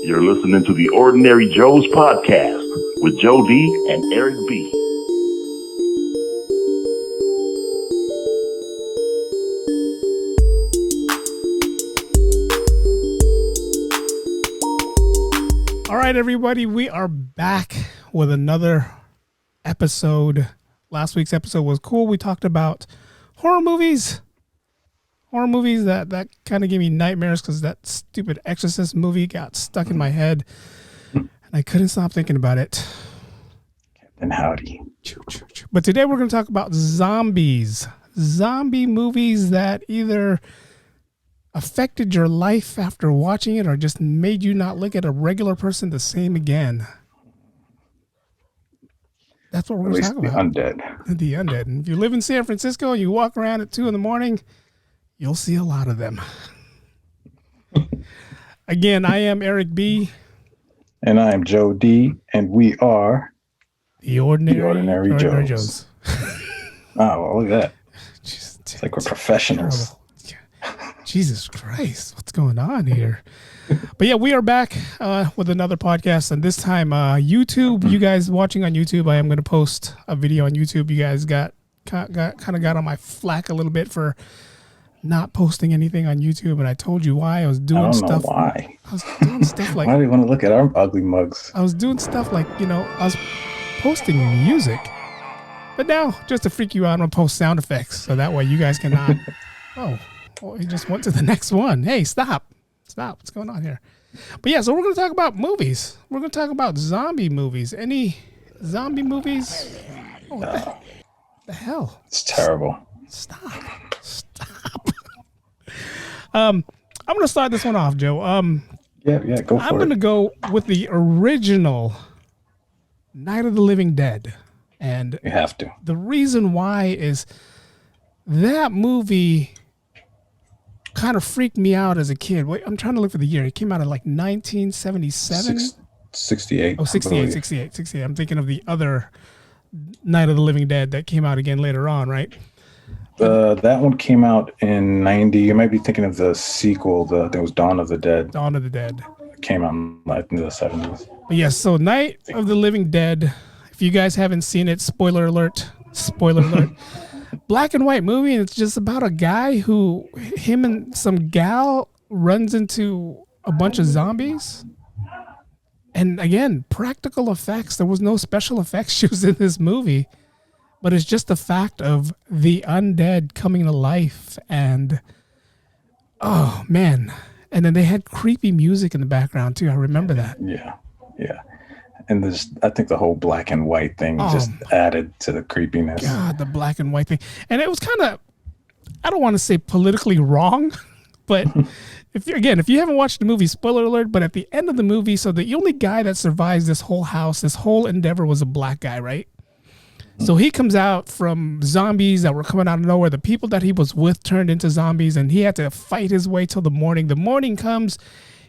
You're listening to the Ordinary Joe's podcast with Joe D and Eric B. All right, everybody, we are back with another episode. Last week's episode was cool. We talked about horror movies. Horror movies that kind of gave me nightmares because that stupid Exorcist movie got stuck in my head. And I couldn't stop thinking about it. Captain Howdy. But today we're going to talk about zombies. Zombie movies that either affected your life after watching it or just made you not look at a regular person the same again. That's what we're going to talk about. The undead. The undead. And if you live in San Francisco and you walk around at 2 a.m, you'll see a lot of them. Again, I am Eric B. And I am Joe D. And we are The Ordinary Joes. Oh, well, look at that. It's like we're professionals. Jesus Christ, what's going on here? But yeah, we are back with another podcast, and this time YouTube. You guys watching on YouTube, I am going to post a video on YouTube. You guys got on my flack a little bit for not posting anything on YouTube, and I told you why. I was doing stuff. Why? I was doing stuff like. Why do you want to look at our ugly mugs? I was doing stuff like, I was posting music, but now just to freak you out, I'm gonna post sound effects so that way you guys cannot. He just went to the next one. Hey, stop! What's going on here? But yeah, so we're gonna talk about movies. We're gonna talk about zombie movies. Any zombie movies? Oh, what the hell? It's terrible. Stop. I'm gonna start this one off, Joe. Yeah, go for it. I'm gonna go with the original Night of the Living Dead, and you have to. The reason why is that movie kind of freaked me out as a kid. Wait, I'm trying to look for the year. It came out in like 1977. 68. Oh, 68. I'm thinking of the other Night of the Living Dead that came out again later on, right? That one came out in 90. You might be thinking of the sequel. There was Dawn of the Dead. Dawn of the Dead. It came out in the 70s. But yes, so Night of the Living Dead. If you guys haven't seen it, spoiler alert. Black and white movie, and it's just about a guy who, him and some gal runs into a bunch of zombies. And again, practical effects. There was no special effects used in this movie. But it's just the fact of the undead coming to life, and oh man! And then they had creepy music in the background too. I remember that. Yeah. And I think the whole black and white thing just added to the creepiness. God, the black and white thing, and it was kind of, I don't want to say politically wrong, but if you haven't watched the movie, spoiler alert. But at the end of the movie, so the only guy that survives this whole house, this whole endeavor, was a black guy, right? So he comes out from zombies that were coming out of nowhere. The people that he was with turned into zombies, and he had to fight his way till the morning. The morning comes,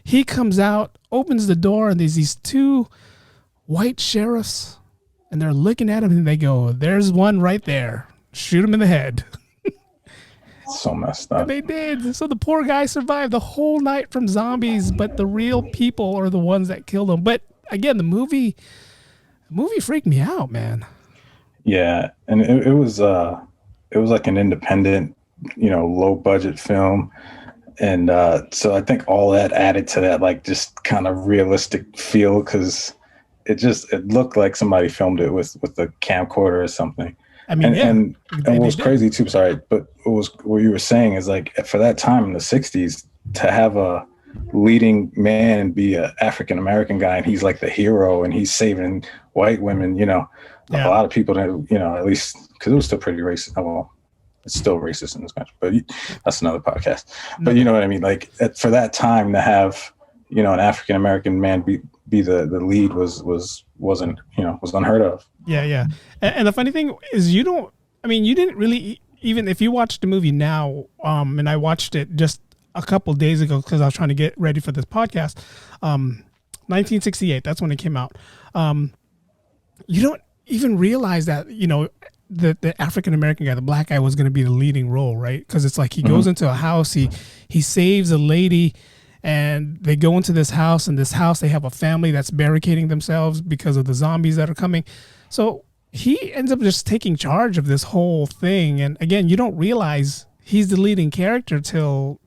he comes out, opens the door, and there's these 2 white sheriffs, and they're looking at him, and they go, "There's one right there. Shoot him in the head." So messed up. And they did. So the poor guy survived the whole night from zombies, but the real people are the ones that killed him. But again, the movie freaked me out, man. Yeah, and it was like an independent, low budget film, and so I think all that added to that, like, just kind of realistic feel, because it looked like somebody filmed it with a camcorder or something. I mean, and what was crazy too. Sorry, but what you were saying is, like, for that time in the '60s, to have a leading man be an African American guy, and he's like the hero, and he's saving white women, A lot of people that, at least, because it was still pretty racist. Oh, well, it's still racist in this country, but that's another podcast. But you know what I mean? Like, for that time to have, an African American man be the lead wasn't unheard of. Yeah. And the funny thing is, you didn't really, even if you watch the movie now, and I watched it just a couple days ago because I was trying to get ready for this podcast. 1968, that's when it came out. You don't even realize that, the African-American guy, the black guy, was going to be the leading role, right? Because it's like he goes into a house, he saves a lady, and they go into this house, and this house, they have a family that's barricading themselves because of the zombies that are coming. So he ends up just taking charge of this whole thing. And again, you don't realize he's the leading character till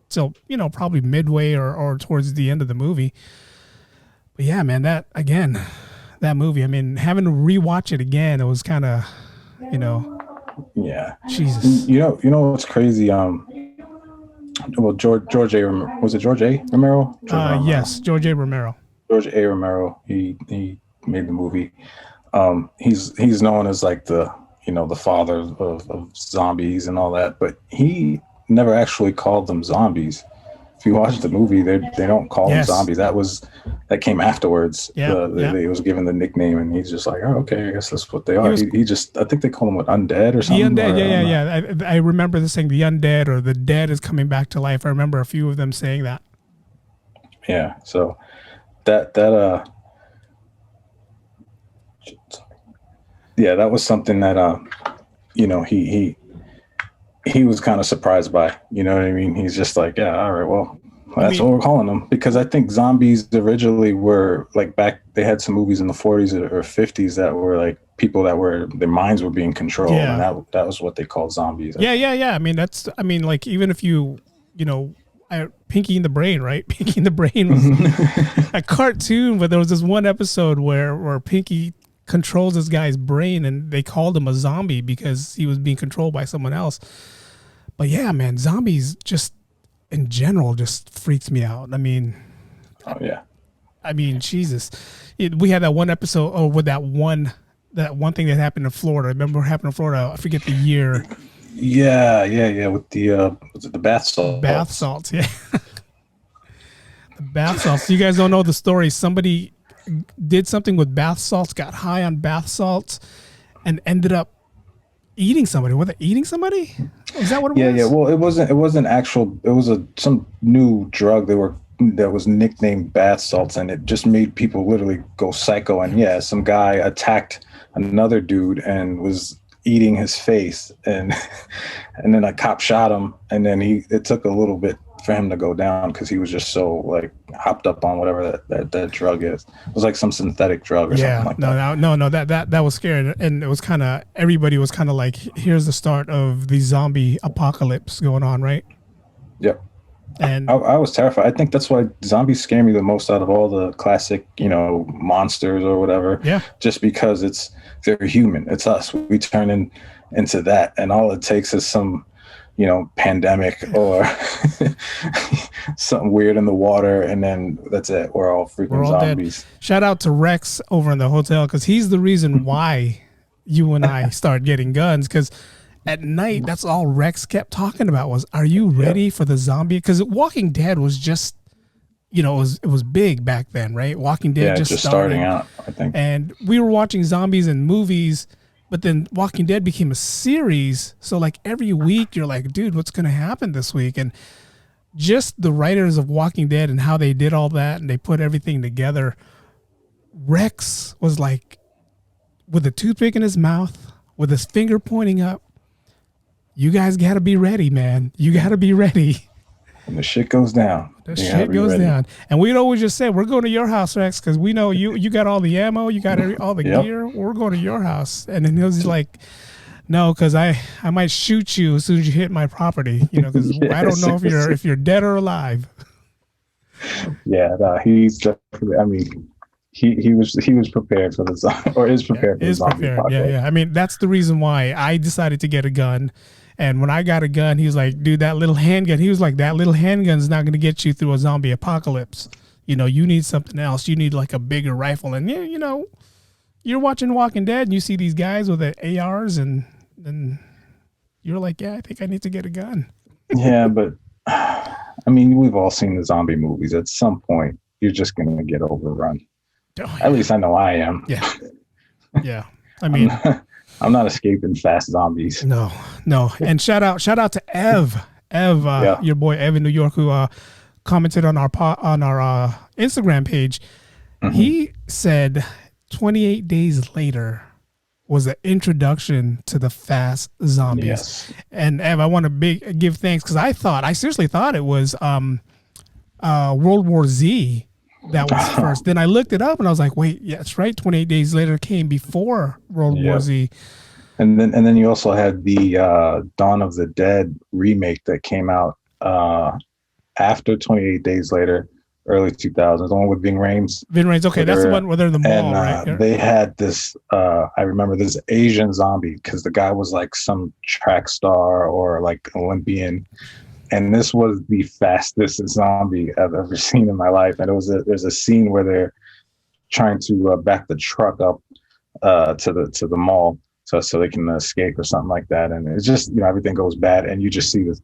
probably midway or towards the end of the movie. But yeah, man, that movie, I mean, having to rewatch it again, it was kind of, Yeah. Jesus. You know what's crazy? Well, George A. Was it George A. Romero? Yes, George A. Romero. George A. Romero. He made the movie. He's known as like the father of zombies and all that, but he never actually called them zombies. If you watch the movie, they don't call them zombies. That came afterwards. They was given the nickname, and he's just like, oh, okay, I guess that's what they are. He just, I think they call them undead or something. The undead, I remember this saying the undead or the dead is coming back to life. I remember a few of them saying that. Yeah, so that was something that he was kind of surprised by, you know what I mean? He's just like, yeah, all right, well, that's what we're calling them. Because I think zombies originally were like they had some movies in the 40s or 50s that were like people that their minds were being controlled. Yeah. And that was what they called zombies. Yeah. I mean, like, even if Pinky and the Brain, right? Pinky and the Brain was a cartoon, but there was this one episode where Pinky controls this guy's brain, and they called him a zombie because he was being controlled by someone else. But yeah, man, zombies just in general just freaks me out. I mean, Jesus, we had that one episode with that one thing that happened in Florida. Remember what happened in Florida? I forget the year. Yeah. With the was it the bath salts? Bath salts, yeah. The bath salts. You guys don't know the story. Somebody did something with bath salts, got high on bath salts, and ended up eating somebody. Were they eating somebody? Is that what it was? Yeah. Well, it wasn't actual. It was some new drug that was nicknamed bath salts, and it just made people literally go psycho. And some guy attacked another dude and was eating his face, and then a cop shot him, and then it took a little bit for him to go down because he was just so like hopped up on whatever that drug is. It was like some synthetic drug or something like that. No, that was scary, and it was kind of, everybody was kind of like, here's the start of the zombie apocalypse going on, right? Yep. And I was terrified. I think that's why zombies scare me the most out of all the classic, monsters or whatever. Yeah. Just because they're human. It's us. We turn into that, and all it takes is some pandemic or something weird in the water, and then that's it. We're all zombies. Dead. Shout out to Rex over in the hotel, because he's the reason why you and I started getting guns, because at night, that's all Rex kept talking about was, are you ready for the zombie? Because Walking Dead was just, it was big back then, right? Walking Dead just starting out, I think. And we were watching zombies in movies, but then Walking Dead became a series. So like every week you're like, dude, what's going to happen this week? And just the writers of Walking Dead and how they did all that and they put everything together. Rex was like with a toothpick in his mouth, with his finger pointing up. You guys got to be ready, man. You got to be ready. When the shit goes down. Shit goes down. And we'd always just say, we're going to your house, Rex, because we know you got all the ammo, you got all the gear. We're going to your house. And then he was like, no, because I might shoot you as soon as you hit my property, because I don't know if you're dead or alive. Yeah, no, he's definitely, I mean, he was prepared for the zombie, or is prepared for the zombie. Yeah. I mean, that's the reason why I decided to get a gun. And when I got a gun, he was like, dude, that little handgun. He was like, that little handgun's not going to get you through a zombie apocalypse. You need something else. You need like a bigger rifle. And, you're watching Walking Dead and you see these guys with the ARs and you're like, yeah, I think I need to get a gun. Yeah, but I mean, we've all seen the zombie movies. At some point, you're just going to get overrun. Oh, yeah. At least I know I am. Yeah. Yeah. I mean... I'm not escaping fast zombies. No. And shout out to Ev, your boy Ev in New York, who commented on our Instagram page. Mm-hmm. He said 28 days later was the introduction to the fast zombies. Yes. And Ev, I want to give thanks, because I seriously thought it was World War Z. That was first. Then I looked it up and I was like, wait, yeah, that's right. 28 Days Later came before World War Z. And then you also had the Dawn of the Dead remake that came out after 28 Days Later, early 2000s, the one with Ving Rhames. Ving Rhames, okay, that's the one where they're in the mall, right? They had this, I remember this Asian zombie, because the guy was like some track star or like Olympian. And this was the fastest zombie I've ever seen in my life. And there's a scene where they're trying to back the truck up to the mall so they can escape or something like that. And it's just, everything goes bad, and you just see this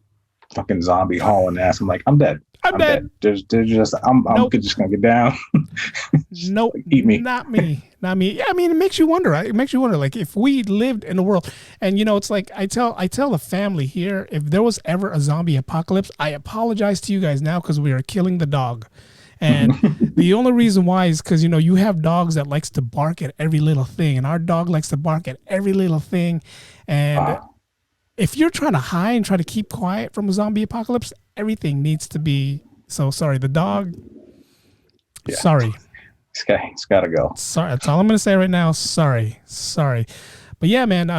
fucking zombie hauling ass. I'm like, I'm dead. I'm dead. I'm just gonna get down. Nope. Like, eat me. Not me. Yeah, I mean, it makes you wonder. Right? It makes you wonder, like, if we lived in a world, and it's like I tell the family here, if there was ever a zombie apocalypse, I apologize to you guys now because we are killing the dog. And the only reason why is because, you have dogs that likes to bark at every little thing, and our dog likes to bark at every little thing. And if you're trying to hide and try to keep quiet from a zombie apocalypse, everything needs to be. So sorry, the dog. Yeah. Sorry. It's got to go. Sorry, that's all I'm going to say right now. Sorry. But yeah, man,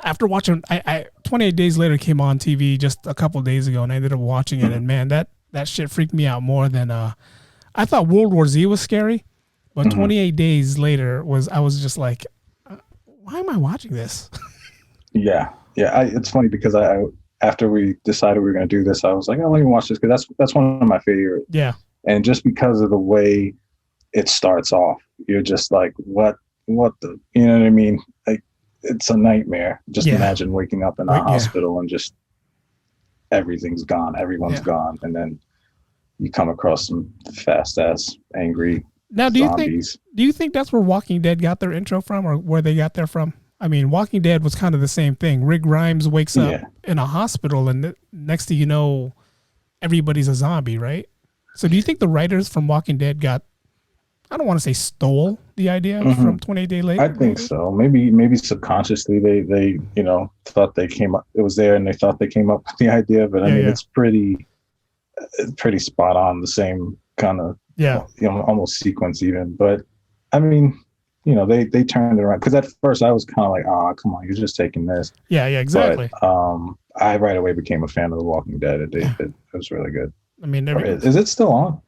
after watching, I 28 Days Later came on TV just a couple of days ago, and I ended up watching it, and man, that shit freaked me out more than I thought World War Z was scary, but 28 Days Later I was just like, why am I watching this? Yeah. It's funny because after we decided we were going to do this, I was like, let me watch this, because that's one of my favorites. Yeah. And just because of the way it starts off, you're just like, what the, you know what I mean? Like, it's a nightmare. Just imagine waking up in a hospital and just everything's gone. Everyone's gone. And then you come across some fast ass angry zombies. Do you think that's where Walking Dead got their intro from, or where they got there from? I mean, Walking Dead was kind of the same thing. Rick Grimes wakes up in a hospital, and next thing you know, everybody's a zombie, right? So do you think the writers from Walking Dead I don't want to say stole the idea from 28 Days Later? I think so. Maybe subconsciously they thought they came up, it was there, and they thought they came up with the idea, but I mean, it's pretty spot on, the same kind of, almost sequence even. But I mean, they turned it around, because at first I was kind of like, come on, you're just taking this. Yeah, exactly. But I right away became a fan of The Walking Dead. It was really good. I mean, is it still on?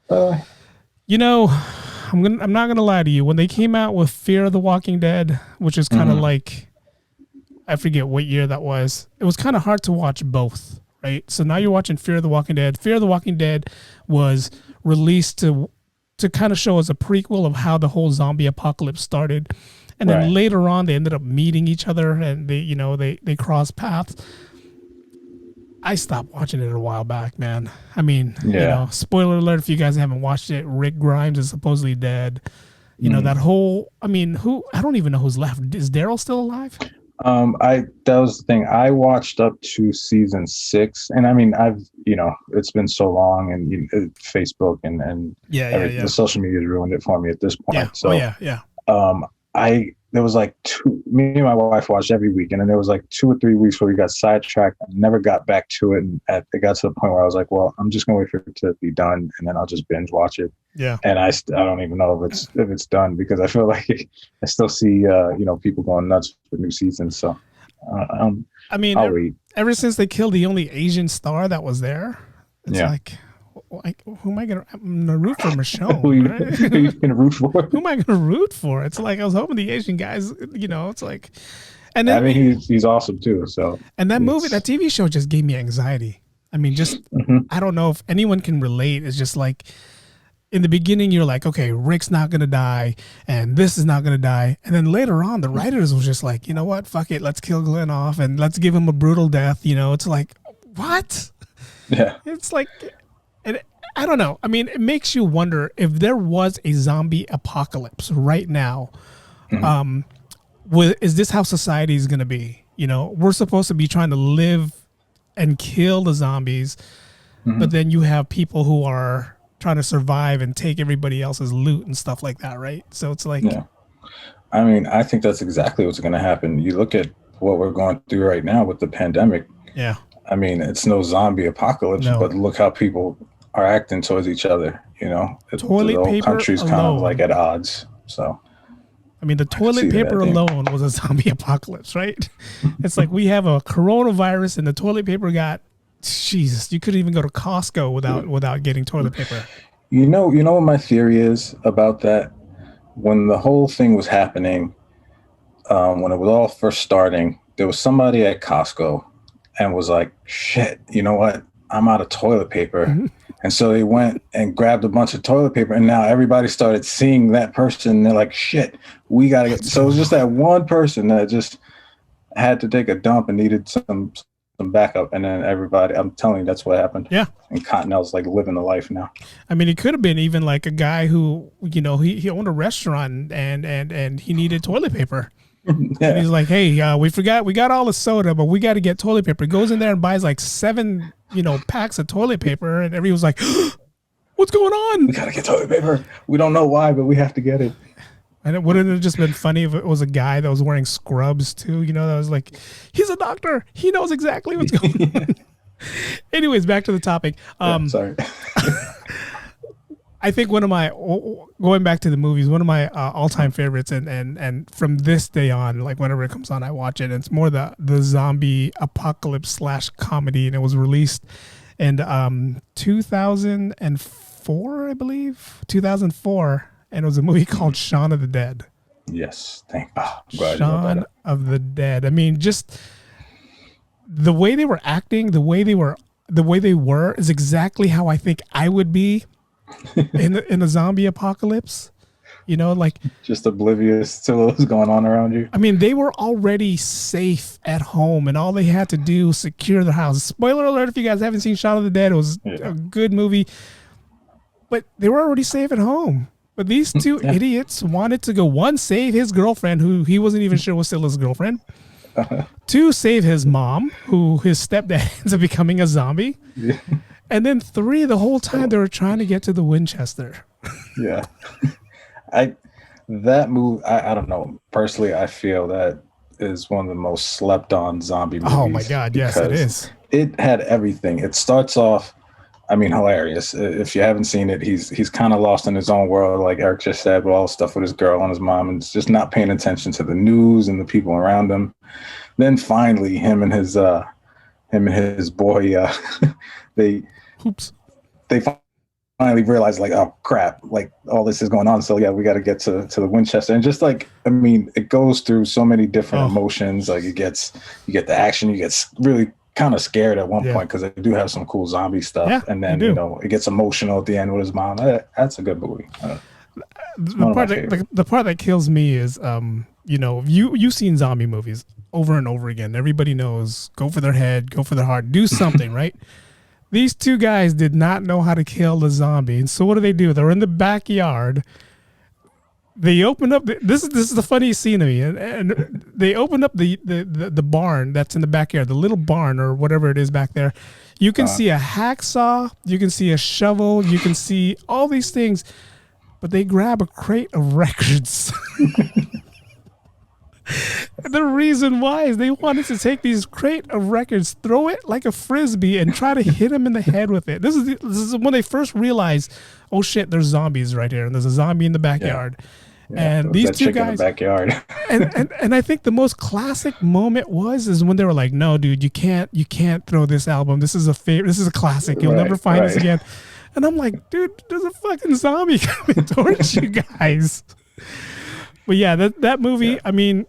I'm not gonna lie to you. When they came out with Fear of the Walking Dead, which is kind of like, I forget what year that was. It was kind of hard to watch both, right? So now you're watching Fear of the Walking Dead. Fear of the Walking Dead was released to kind of show as a prequel of how the whole zombie apocalypse started, and then later on they ended up meeting each other, and they crossed paths. I stopped watching it a while back, man. I mean, spoiler alert if you guys haven't watched it, Rick Grimes is supposedly dead. That whole, I mean, I don't even know who's left. Is Daryl still alive? That was the thing. I watched up to season 6, and I mean, it's been so long, and Facebook and the social media has ruined it for me at this point. There was like me and my wife watched every week, and then there was like 2 or 3 weeks where we got sidetracked and never got back to it. And it got to the point where I was like, well, I'm just gonna wait for it to be done, and then I'll just binge watch it. Yeah. And I don't even know if it's done, because I feel like I still see people going nuts for new seasons. So I mean, ever since they killed the only Asian star that was there, it's like, who am I gonna? I'm gonna root for Michonne. Who are you gonna root for? Who am I gonna root for? It's like I was hoping the Asian guys, it's like, and then, I mean, he's awesome too. So, and that movie, that TV show, just gave me anxiety. I mean, just I don't know if anyone can relate. It's just like, in the beginning, you're like, okay, Rick's not gonna die, and this is not gonna die, and then later on, the writers was just like, you know what, fuck it, let's kill Glenn off and let's give him a brutal death. It's like, what? Yeah, it's like. And I don't know. I mean, it makes you wonder if there was a zombie apocalypse right now. Is this how society is going to be? We're supposed to be trying to live and kill the zombies, but then you have people who are trying to survive and take everybody else's loot and stuff like that, right? So it's like, I mean, I think that's exactly what's going to happen. You look at what we're going through right now with the pandemic. Yeah. I mean, it's no zombie apocalypse, but look how people are acting towards each other. You know, Toilet the whole paper country's kind of like alone. at odds. So I mean, the I could see toilet paper that, yeah. alone was a zombie apocalypse, right? It's like we have a coronavirus, and the toilet paper got. Jesus, you couldn't even go to Costco without getting toilet paper. You know what my theory is about that? When the whole thing was happening, when it was all first starting, there was somebody at Costco and was like, shit, you know what? I'm out of toilet paper. And so they went and grabbed a bunch of toilet paper, and now everybody started seeing that person. And they're like, shit, we got to get. So it was just that one person that just had to take a dump and needed some backup. And then everybody, I'm telling you, that's what happened. Yeah. And Cottonelle's like living the life now. I mean, it could have been even like a guy who, you know, he owned a restaurant and he needed toilet paper. Yeah. And he's like, hey, we got all the soda, but we got to get toilet paper. He goes in there and buys like 7, packs of toilet paper. And everyone's like, what's going on? We got to get toilet paper. We don't know why, but we have to get it. And it wouldn't have just been funny if it was a guy that was wearing scrubs too, that was like, he's a doctor. He knows exactly what's going on. Anyways, back to the topic. Sorry. I think one of my, going back to the movies, one of my all-time favorites, and from this day on, like whenever it comes on, I watch it. And it's more the zombie apocalypse / comedy, and it was released in 2004, I believe, 2004. And it was a movie called Shaun of the Dead. Yes, Shaun of the Dead. I mean, just the way they were acting, the way they were is exactly how I think I would be in a zombie apocalypse. Like just oblivious to what was going on around you. I mean, they were already safe at home, and all they had to do was secure their house. Spoiler alert: if you guys haven't seen Shaun of the Dead, it was a good movie, but they were already safe at home. But these two idiots wanted to go, one, save his girlfriend, who he wasn't even sure was still his girlfriend. Two, save his mom, who his stepdad ends up becoming a zombie. Yeah. And then 3, the whole time they were trying to get to the Winchester. Yeah. That movie, I don't know. Personally, I feel that is one of the most slept on zombie movies. Oh my God, yes, it is. It had everything. It starts off, I mean, hilarious. If you haven't seen it, he's kind of lost in his own world, like Eric just said, with all the stuff with his girl and his mom, and just not paying attention to the news and the people around him. Then finally, him and his boy, they finally realize, like, oh crap, like all this is going on. So yeah, we got to get to the Winchester. And just like, I mean, it goes through so many different emotions. Like you get the action, you get really kind of scared at one point because they do have some cool zombie stuff, and then it gets emotional at the end with his mom. That's a good movie. The part that kills me is you've seen zombie movies over and over again. Everybody knows, go for their head, go for their heart, do something. Right? These two guys did not know how to kill the zombie, and so what do? They're in the backyard. They open up. This is the funniest scene to me, and they open up the barn that's in the backyard, the little barn or whatever it is back there. You can see a hacksaw, you can see a shovel, you can see all these things, but they grab a crate of records. The reason why is they wanted to take these crate of records, throw it like a frisbee, and try to hit him in the head with it. This is when they first realized, oh shit, there's zombies right here, and there's a zombie in the backyard. And these two guys, in the backyard. and I think the most classic moment is when they were like, no, dude, you can't throw this album. This is a classic. You'll never find this again. And I'm like, dude, there's a fucking zombie coming towards you guys. But yeah, that movie, I mean,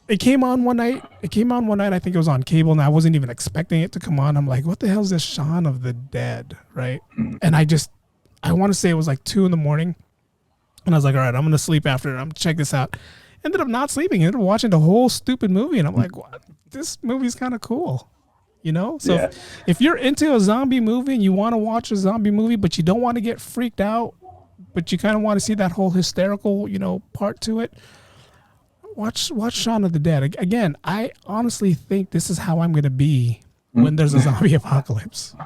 it came on one night. I think it was on cable, and I wasn't even expecting it to come on. I'm like, what the hell is this Shaun of the Dead, right? And I want to say it was like 2 a.m. And I was like, all right, I'm going to sleep after. I'm going to check this out. Ended up not sleeping. Ended up watching the whole stupid movie. And I'm like, what? This movie's kind of cool. So if you're into a zombie movie and you want to watch a zombie movie, but you don't want to get freaked out, but you kind of want to see that whole hysterical, part to it, watch Shaun of the Dead. Again, I honestly think this is how I'm going to be when there's a zombie apocalypse.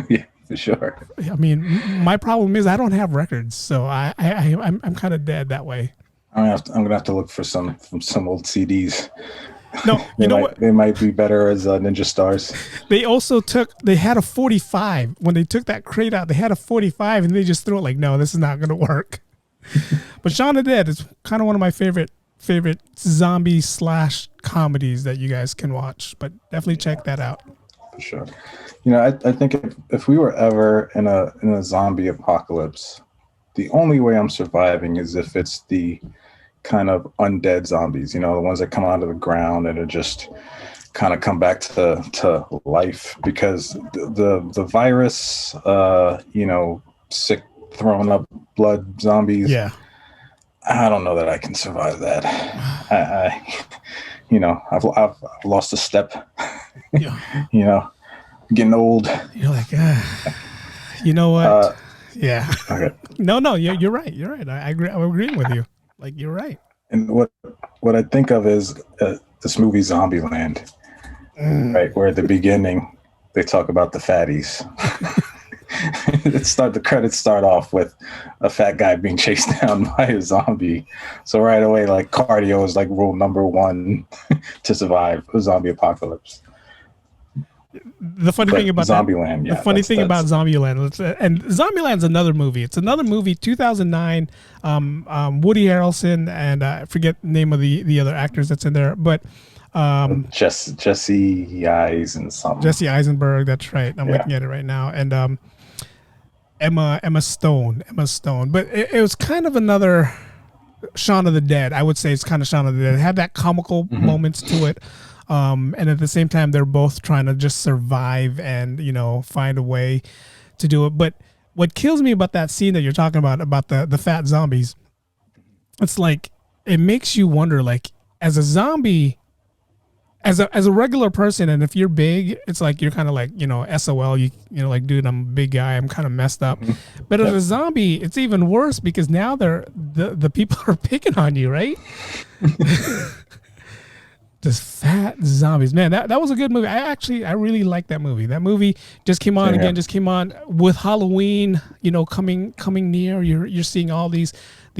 Yeah. For sure. I mean, my problem is I don't have records, so I'm kind of dead that way. I'm gonna have to look for some old CDs. No, you know what? They might be better as ninja stars. They had a 45. When they took that crate out, they had a 45 and they just threw it like, no, this is not going to work. But Shaun of the Dead is kind of one of my favorite zombie / comedies that you guys can watch, but definitely check that out. For sure. I think if we were ever in a zombie apocalypse, the only way I'm surviving is if it's the kind of undead zombies, the ones that come out of the ground and are just kind of come back to life, because the virus, sick, throwing up blood zombies. Yeah. I don't know that I can survive that. I've lost a step. Yeah. Getting old. You're like, you know what? Yeah. Okay. No, you're right. You're right. I agree. I'm agreeing with you. Like, you're right. And what I think of is this movie Zombieland, right? Where at the beginning they talk about the fatties. The credits start off with a fat guy being chased down by a zombie. So right away, like, cardio is like rule number one to survive a zombie apocalypse. The funny thing about Zombieland, the funny thing about Zombieland, and Zombieland's another movie. It's another movie, 2009. Woody Harrelson and I forget the name of the other actors that's in there, but Jesse Eisenberg. That's right. I'm looking at it right now, and Emma Stone. But it was kind of another Shaun of the Dead. I would say it's kind of Shaun of the Dead. It had that comical moments to it. And at the same time, they're both trying to just survive and, find a way to do it. But what kills me about that scene that you're talking about the fat zombies, it's like, it makes you wonder, like, as a zombie, as a regular person, and if you're big, it's like, you're kind of like, SOL, like, dude, I'm a big guy, I'm kind of messed up. But as a zombie, it's even worse, because now the people are picking on you, right? Just fat zombies, man. That was a good movie. I really like that movie. That movie just came on with Halloween, coming near. You're seeing all these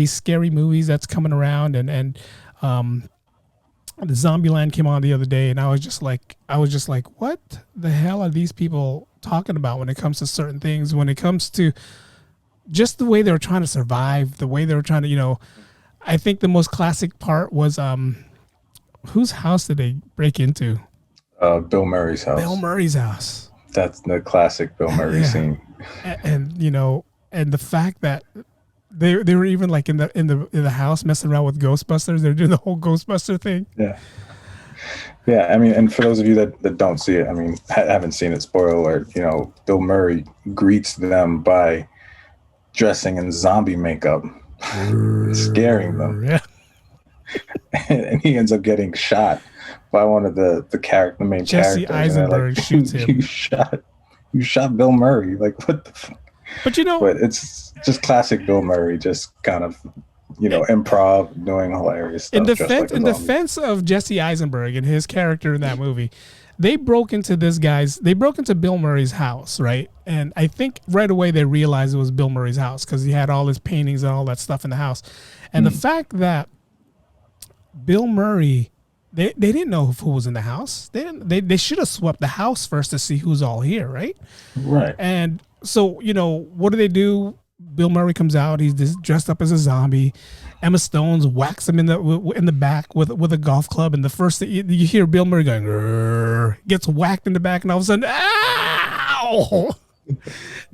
scary movies that's coming around, and the Zombieland came on the other day, and I was just like, what the hell are these people talking about when it comes to certain things? When it comes to just the way they were trying to survive, the way they were trying to, I think the most classic part was whose house did they break into? Bill Murray's house. Bill Murray's house. That's the classic Bill Murray scene. And the fact that they were even like in the house messing around with Ghostbusters. They're doing the whole Ghostbuster thing. Yeah. Yeah, I mean, and for those of you that don't see it, I mean, haven't seen it, spoiler alert, Bill Murray greets them by dressing in zombie makeup, scaring them. Yeah. And he ends up getting shot by one of the main Jesse characters. Eisenberg shoots him. You shot Bill Murray. Like, what the fuck? But but it's just classic Bill Murray, just kind of, improv, doing hilarious stuff. In defense of Jesse Eisenberg and his character in that movie, they broke into Bill Murray's house, right? And I think right away they realized it was Bill Murray's house because he had all his paintings and all that stuff in the house. And the fact that Bill Murray, they didn't know who was in the house. They should have swept the house first to see who's all here, right? Right. And so, what do? Bill Murray comes out. He's dressed up as a zombie. Emma Stone's whacks him in the back with a golf club. And the first thing you hear Bill Murray going, "Grrr," gets whacked in the back, and all of a sudden, ow!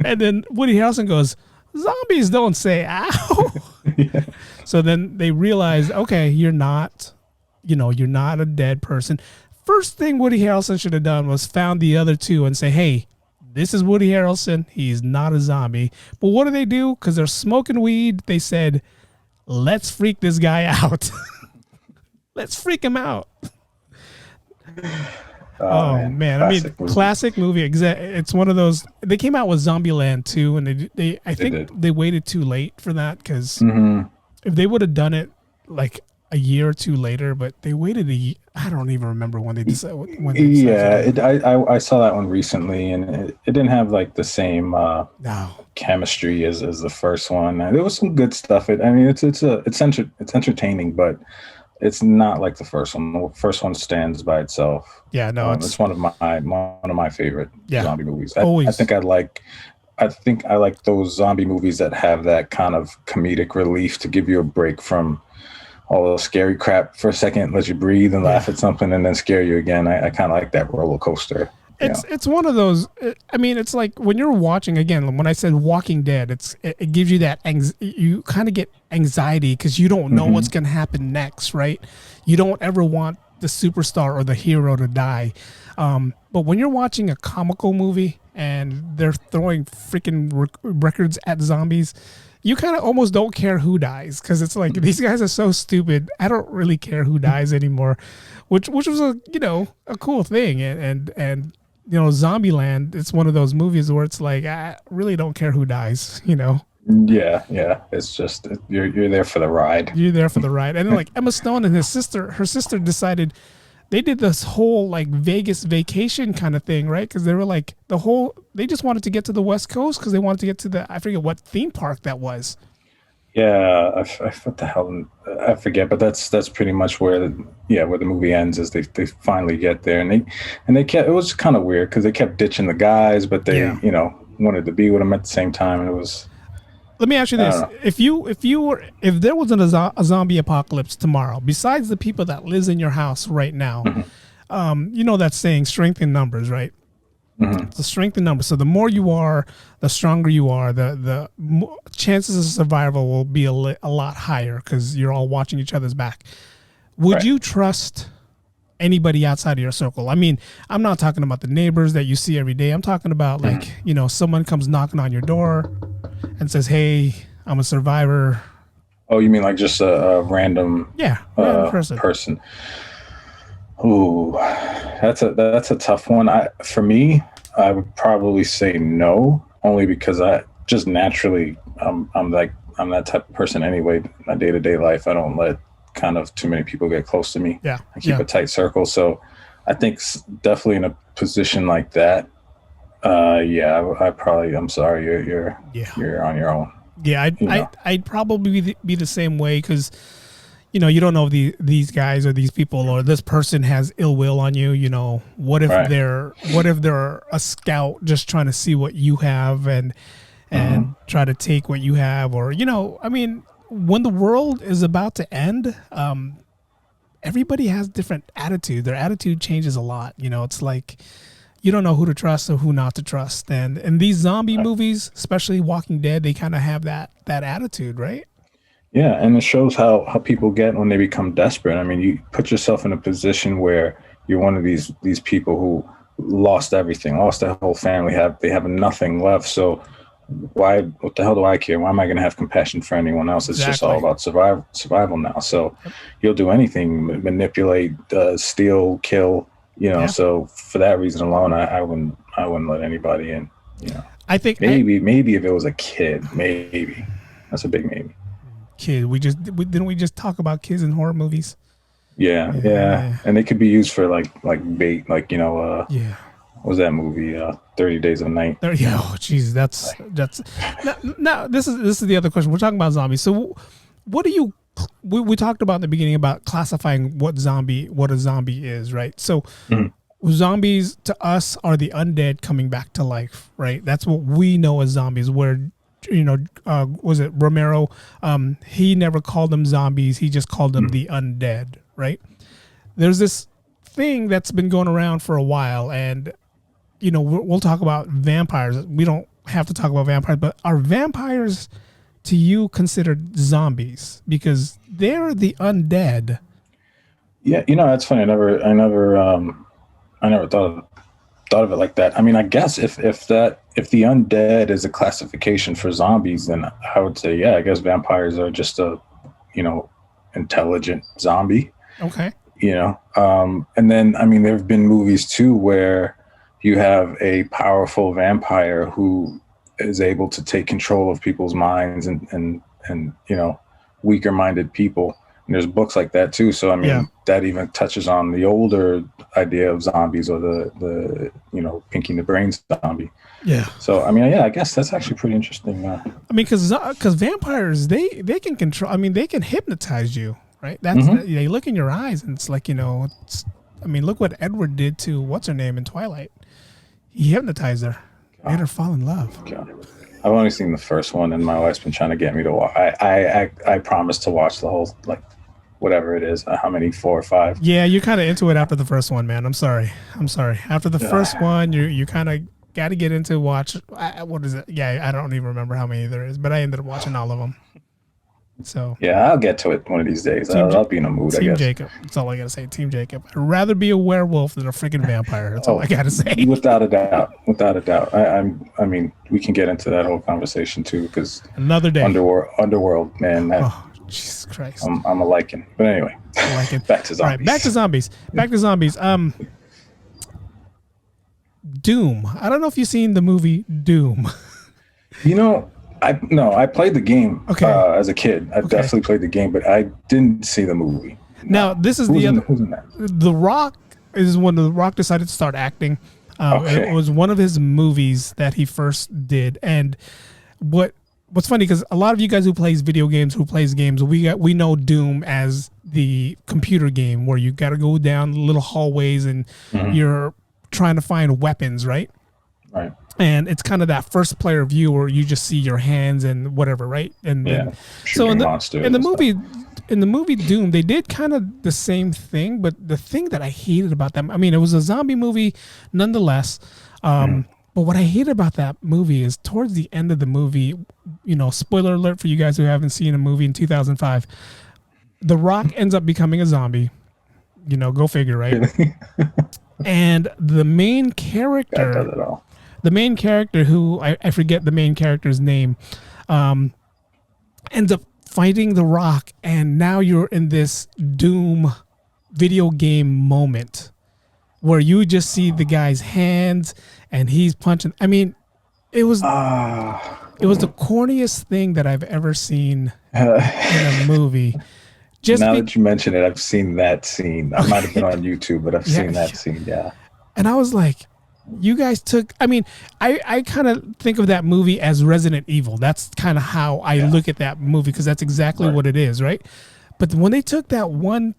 And then Woody Harrelson goes, "Zombies don't say ow." Yeah. So then they realize, okay, you're not a dead person. First thing Woody Harrelson should have done was found the other two and say, hey, this is Woody Harrelson. He's not a zombie. But what do? Because they're smoking weed. They said, let's freak this guy out. Let's freak him out. Oh man. I mean, classic movie. It's one of those. They came out with Zombieland 2, and I think they waited too late for that because if they would have done it like a year or two later, but they waited I don't even remember when they decided. I saw that one recently, and it didn't have like the same chemistry as the first one. There was some good stuff. It's entertaining, but It's not like the first one. The first one stands by itself. Yeah, no, It's one of my favorite yeah, zombie movies. I always. think I like those zombie movies that have that kind of comedic relief to give you a break from all the scary crap for a second, let you breathe and laugh Yeah. at something, and then scare you again. I kind of like that roller coaster. It's one of those. I mean, it's like when you're watching again. When I said Walking Dead, it gives you that you kind of get anxiety because you don't know what's gonna happen next, right? You don't ever want the superstar or the hero to die. But when you're watching a comical movie and they're throwing freaking records at zombies, you kind of almost don't care who dies because it's like these guys are so stupid. I don't really care who dies anymore, which was a cool thing. And Zombieland, it's one of those movies where it's like I really don't care who dies. Yeah. It's just you're there for the ride. You're there for the ride. And then like Emma Stone and her sister decided they did this whole like Vegas vacation kind of thing, right? Because they were like they just wanted to get to the West Coast because they wanted to get to I forget what theme park that was. Yeah, what the hell? I forget, but that's pretty much where the movie ends is they finally get there and they kept, it was kind of weird because they kept ditching the guys, but they wanted to be with them at the same time, and it was. Let me ask you this: if there was a zombie apocalypse tomorrow, besides the people that lives in your house right now, you know that saying, strength in numbers, right? It's the strength in numbers. So the more you are, the stronger you are. The chances of survival will be a lot higher because you're all watching each other's back. Would you trust anybody outside of your circle? I mean, I'm not talking about the neighbors that you see every day. I'm talking about like someone comes knocking on your door and says, "Hey, I'm a survivor." Oh, you mean like just a random person? Ooh, that's a tough one. For me, I would probably say no, only because I just naturally I'm that type of person anyway. My day-to-day life, I don't let kind of too many people get close to me. Yeah, I keep a tight circle. So I think definitely in a position like that, I probably, I'm sorry, you're on your own. Yeah, I'd probably be the same way because you don't know if these guys or these people or this person has ill will on you. What if they're a scout just trying to see what you have and try to take what you have, or I mean, when the world is about to end, everybody has different attitude. Their attitude changes a lot. It's like you don't know who to trust or who not to trust. And in these zombie movies, especially Walking Dead, they kind of have that attitude, right? Yeah, and it shows how people get when they become desperate. I mean, you put yourself in a position where you're one of these people who lost everything, lost their whole family, they have nothing left. So what the hell do I care? Why am I going to have compassion for anyone else? It's just all about survival now. So you'll do anything, manipulate, steal, kill, so for that reason alone, I wouldn't let anybody in, I think maybe if it was a kid, maybe that's a big maybe. Kid, didn't we just talk about kids in horror movies? Yeah. And they could be used for like bait, like what was that movie 30 Days of Night? Yeah, oh jeez, that's now this is the other question. We're talking about zombies. So what do you we talked about in the beginning about classifying what a zombie is, right? So zombies to us are the undead coming back to life, right? That's what we know as zombies, where was it Romero? He never called them zombies. He just called them the undead, right? There's this thing that's been going around for a while, and we'll talk about vampires. We don't have to talk about vampires, but are vampires to you considered zombies because they're the undead? Yeah, that's funny. I never thought of it like that. I mean, I guess if the undead is a classification for zombies, then I would say, I guess vampires are just a, intelligent zombie. Okay. And then, I mean, there have been movies too where you have a powerful vampire who is able to take control of people's minds and weaker minded people. And there's books like that too. So, I mean, that even touches on the older idea of zombies, or the Pinky and the Brain zombie. Yeah. So, I mean, I guess that's actually pretty interesting. I mean, because vampires, they can control, I mean, they can hypnotize you, right? That's you look in your eyes, and it's like look what Edward did to what's her name in Twilight. He hypnotized her, made her fall in love. God. I've only seen the first one, and my wife's been trying to get me to watch. I promised to watch the whole, like, whatever it is. How many? 4 or 5? Yeah, you're kind of into it after the first one, man. I'm sorry. After the first one, you kind of got to get into watch. What is it? Yeah, I don't even remember how many there is, but I ended up watching all of them. So yeah, I'll get to it one of these days. I'll be in a mood, I guess. Team Jacob. That's all I got to say. Team Jacob. I'd rather be a werewolf than a freaking vampire. That's all I got to say. Without a doubt. Without a doubt. I mean, we can get into that whole conversation too, because another day. Underworld, man. Jesus Christ. I'm a liking. But anyway, back to zombies. All right, back to zombies. Doom. I don't know if you've seen the movie Doom. I played the game as a kid. I definitely played the game, but I didn't see the movie. Now, this is who's in that? The Rock is when The Rock decided to start acting. It was one of his movies that he first did. And what's funny, because a lot of you guys who plays games, we know Doom as the computer game where you got to go down little hallways and you're trying to find weapons, right? Right. And it's kind of that first player view where you just see your hands and whatever, right? And so in the movie Doom, they did kind of the same thing, but the thing that I hated about them, I mean, it was a zombie movie nonetheless. But what I hated about that movie is towards the end of the movie, spoiler alert for you guys who haven't seen a movie in 2005, The Rock ends up becoming a zombie. Go figure, right? And the main character, that does it all. The main character, who I forget the main character's name, ends up fighting The Rock, and now you're in this Doom video game moment where you just see the guy's hands and he's punching. I mean, it was the corniest thing that I've ever seen in a movie. That you mention it, I've seen that scene. I might have been on YouTube, but I've seen that scene. Yeah, and I was like, you guys took, I kind of think of that movie as Resident Evil. That's kind of how I look at that movie, because that's exactly what it is, right? But when they took that one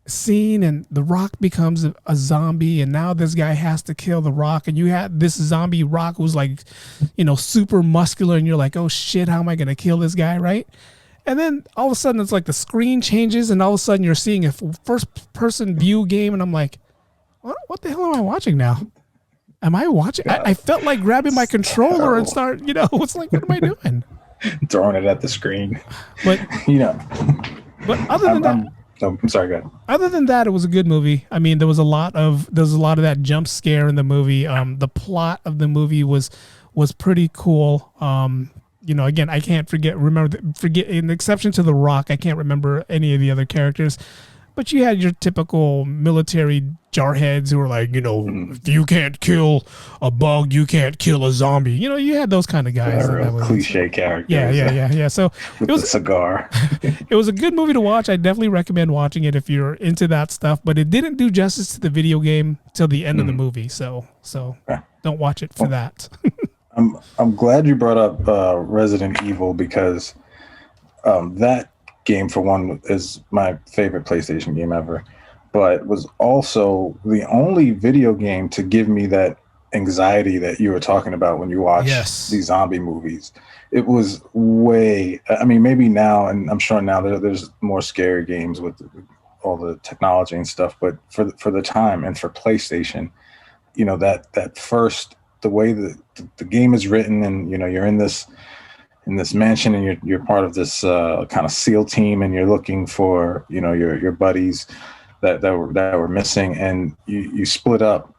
scene and The Rock becomes a zombie, and now this guy has to kill The Rock, and you had this zombie Rock who's like, super muscular, and you're like, oh shit, how am I going to kill this guy, right? And then all of a sudden it's like the screen changes, and all of a sudden you're seeing a first-person view game, and I'm like, what the hell am I watching now? Am I watching? I felt like grabbing my controller and start, it's like, what am I doing? Throwing it at the screen. But, but other than that, I'm sorry, go ahead. Other than that, it was a good movie. I mean, there was a lot of that jump scare in the movie. The plot of the movie was pretty cool. Again, I can't forget, in exception to The Rock, I can't remember any of the other characters. But you had your typical military jarheads who were like, if you can't kill a bug, you can't kill a zombie. You had those kind of guys. Real cliche characters. Yeah. So it was a cigar. It was a good movie to watch. I definitely recommend watching it if you're into that stuff. But it didn't do justice to the video game till the end of the movie. So don't watch it for that. I'm glad you brought up Resident Evil, because that game, for one, is my favorite PlayStation game ever, but was also the only video game to give me that anxiety that you were talking about when you watch these zombie movies. It was maybe now, and I'm sure now there's more scary games with all the technology and stuff, but for the time and for PlayStation, that first, the way the game is written, and you're in this mansion, and you're part of this kind of SEAL team, and you're looking for your buddies that were missing, and you split up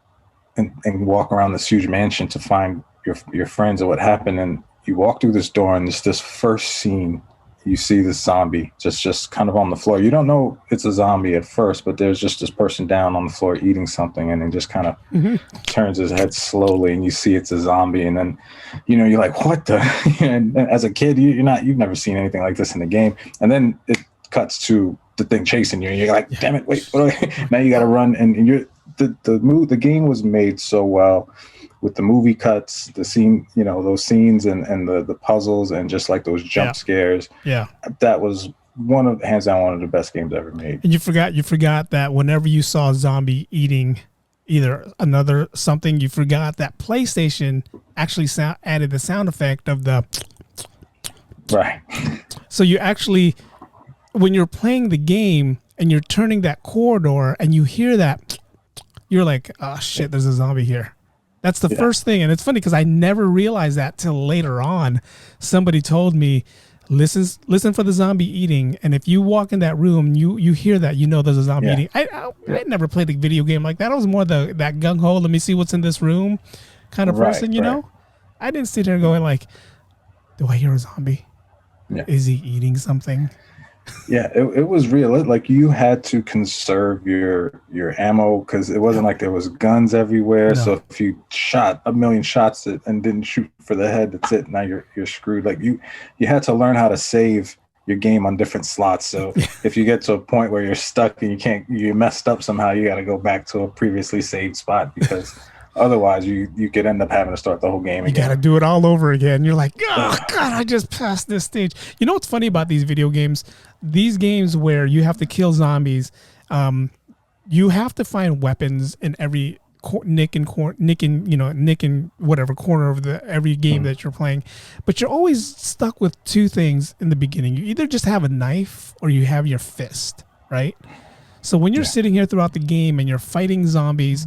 and walk around this huge mansion to find your friends or what happened, and you walk through this door, and this first scene, you see this zombie just kind of on the floor. You don't know it's a zombie at first, but there's just this person down on the floor eating something, and it just kind of turns his head slowly, and you see it's a zombie. And then, you're like, what the? And as a kid, you've never seen anything like this in the game. And then it cuts to the thing chasing you, and you're like, damn it, wait, now you got to run. And you're the game was made so well, with the movie cuts, the scene, those scenes and the puzzles, and just like those jump scares. Yeah. That was hands down one of the best games ever made. And you forgot that whenever you saw a zombie eating either another something, you forgot that PlayStation actually added the sound effect of the right. So you actually, when you're playing the game and you're turning that corridor and you hear that, you're like, oh shit, there's a zombie here. That's the first thing. And it's funny because I never realized that till later on. Somebody told me, listen for the zombie eating. And if you walk in that room, you hear that, you know there's a zombie eating. I never played a video game like that. I was more that gung-ho, let me see what's in this room kind of person, you know? I didn't sit there going like, do I hear a zombie? Yeah. Is he eating something? Yeah, it was real. Like you had to conserve your ammo because it wasn't like there was guns everywhere. No. So if you shot a million shots and didn't shoot for the head, that's it. Now you're screwed. Like you had to learn how to save your game on different slots. So if you get to a point where you're stuck and you messed up somehow, you got to go back to a previously saved spot because otherwise you could end up having to start the whole game again. You got to do it all over again. You're like, oh God, I just passed this stage. You know what's funny about these video games? These games where you have to kill zombies, you have to find weapons in every nick and whatever corner of every game that you're playing. But you're always stuck with two things in the beginning. You either just have a knife or you have your fist, right? So when you're sitting here throughout the game and you're fighting zombies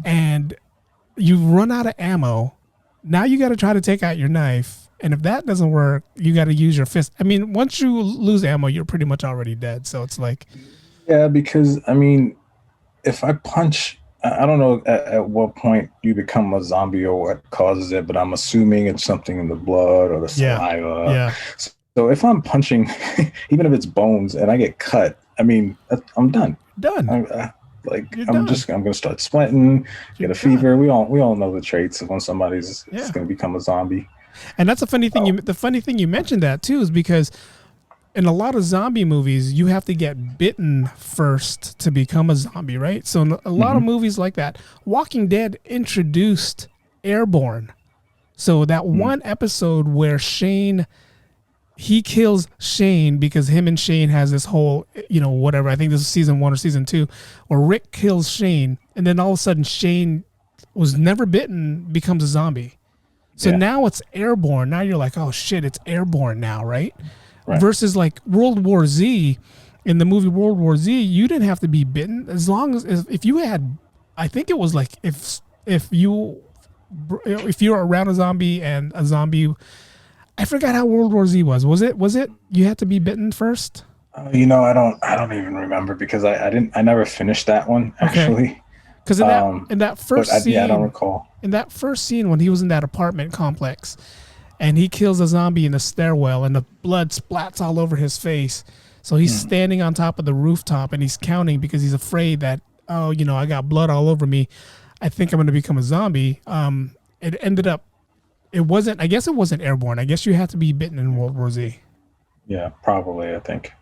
and you run out of ammo, now you got to try to take out your knife. And if that doesn't work, you got to use your fist. I mean, once you lose ammo, you're pretty much already dead. So it's like... Yeah, because, I mean, if I punch... I don't know at what point you become a zombie or what causes it, but I'm assuming it's something in the blood or the saliva. Yeah. So if I'm punching, even if it's bones and I get cut, I mean, I'm done. Done. I'm going to start sweating, get a fever. We all know the traits of when somebody's going to become a zombie. And that's a funny thing. The funny thing you mentioned that too is because in a lot of zombie movies, you have to get bitten first to become a zombie, right? So in a lot of movies like that, Walking Dead introduced Airborne. So that one episode where Shane, he kills Shane because him and Shane has this whole, whatever. I think this is season 1 or season 2, where Rick kills Shane, and then all of a sudden Shane was never bitten, becomes a zombie. So now it's Airborne. Now you're like, oh shit, it's Airborne now, right? Versus like World War Z, in the movie World War Z, you didn't have to be bitten as long as if you had, I think it was like if you were around a zombie and a zombie, I forgot how World War Z was. Was it you had to be bitten first? I don't even remember because I never finished that one actually. Because in that first scene, I don't recall. In that first scene when he was in that apartment complex, and he kills a zombie in the stairwell, and the blood splats all over his face. So he's standing on top of the rooftop, and he's counting because he's afraid that I got blood all over me. I think I'm going to become a zombie. It ended up, I guess it wasn't Airborne. I guess you had to be bitten in World War Z. Yeah, probably, I think.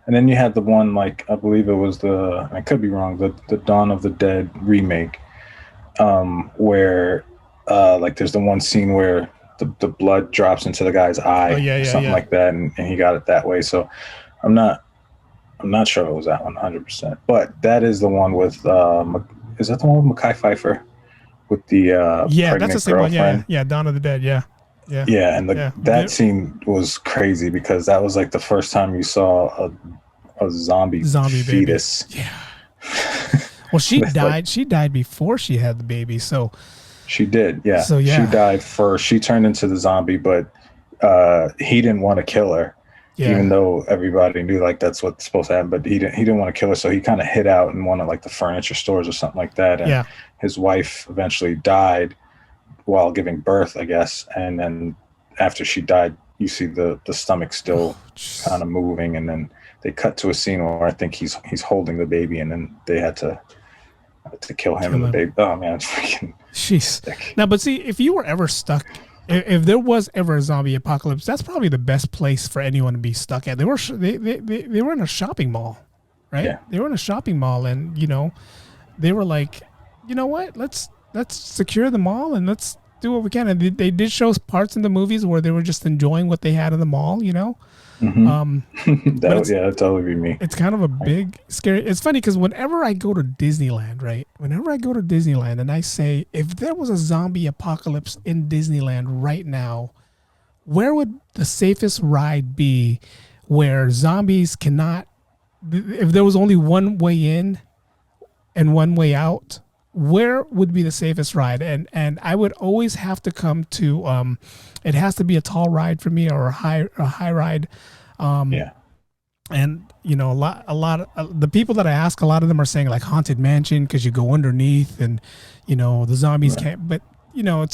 And then you had the one, like, I believe it was I could be wrong, the Dawn of the Dead remake, where, like, there's the one scene where the blood drops into the guy's eye, something like that, and he got it that way. So I'm not sure it was that one 100%, but that is the one with, is that the one with Mekhi Phifer? With the that's the same girlfriend? one. Yeah, Dawn of the Dead, yeah. And that scene was crazy because that was like the first time you saw a zombie fetus. Baby. Yeah. Well, she died. She died before she had the baby, so she did. Yeah. So she died first. She turned into the zombie, but he didn't want to kill her, even though everybody knew like that's what's supposed to happen. But he didn't want to kill her, so he kind of hid out in one of like the furniture stores or something like that. And his wife eventually died while giving birth, I guess. And then after she died, you see the stomach still kind of moving, and then they cut to a scene where I think he's holding the baby, and then they had to kill him and the baby. Oh man, it's freaking sick. Now, but see, if you were ever stuck, if there was ever a zombie apocalypse, that's probably the best place for anyone to be stuck at. They were in a shopping mall, right? Yeah. They were in a shopping mall, and they were like, you know what? Let's secure the mall and let's do what we can. And they did show parts in the movies where they were just enjoying what they had in the mall, That'd totally be me. It's kind of a big, scary. It's funny because whenever I go to Disneyland, right? Whenever I go to Disneyland and I say, if there was a zombie apocalypse in Disneyland right now, where would the safest ride be where zombies cannot, if there was only one way in and one way out, where would be the safest ride? And I would always have to come to, it has to be a tall ride for me or a high ride. And you know, a lot of the people that I ask, a lot of them are saying like Haunted Mansion because you go underneath and you know the zombies can't. But you know,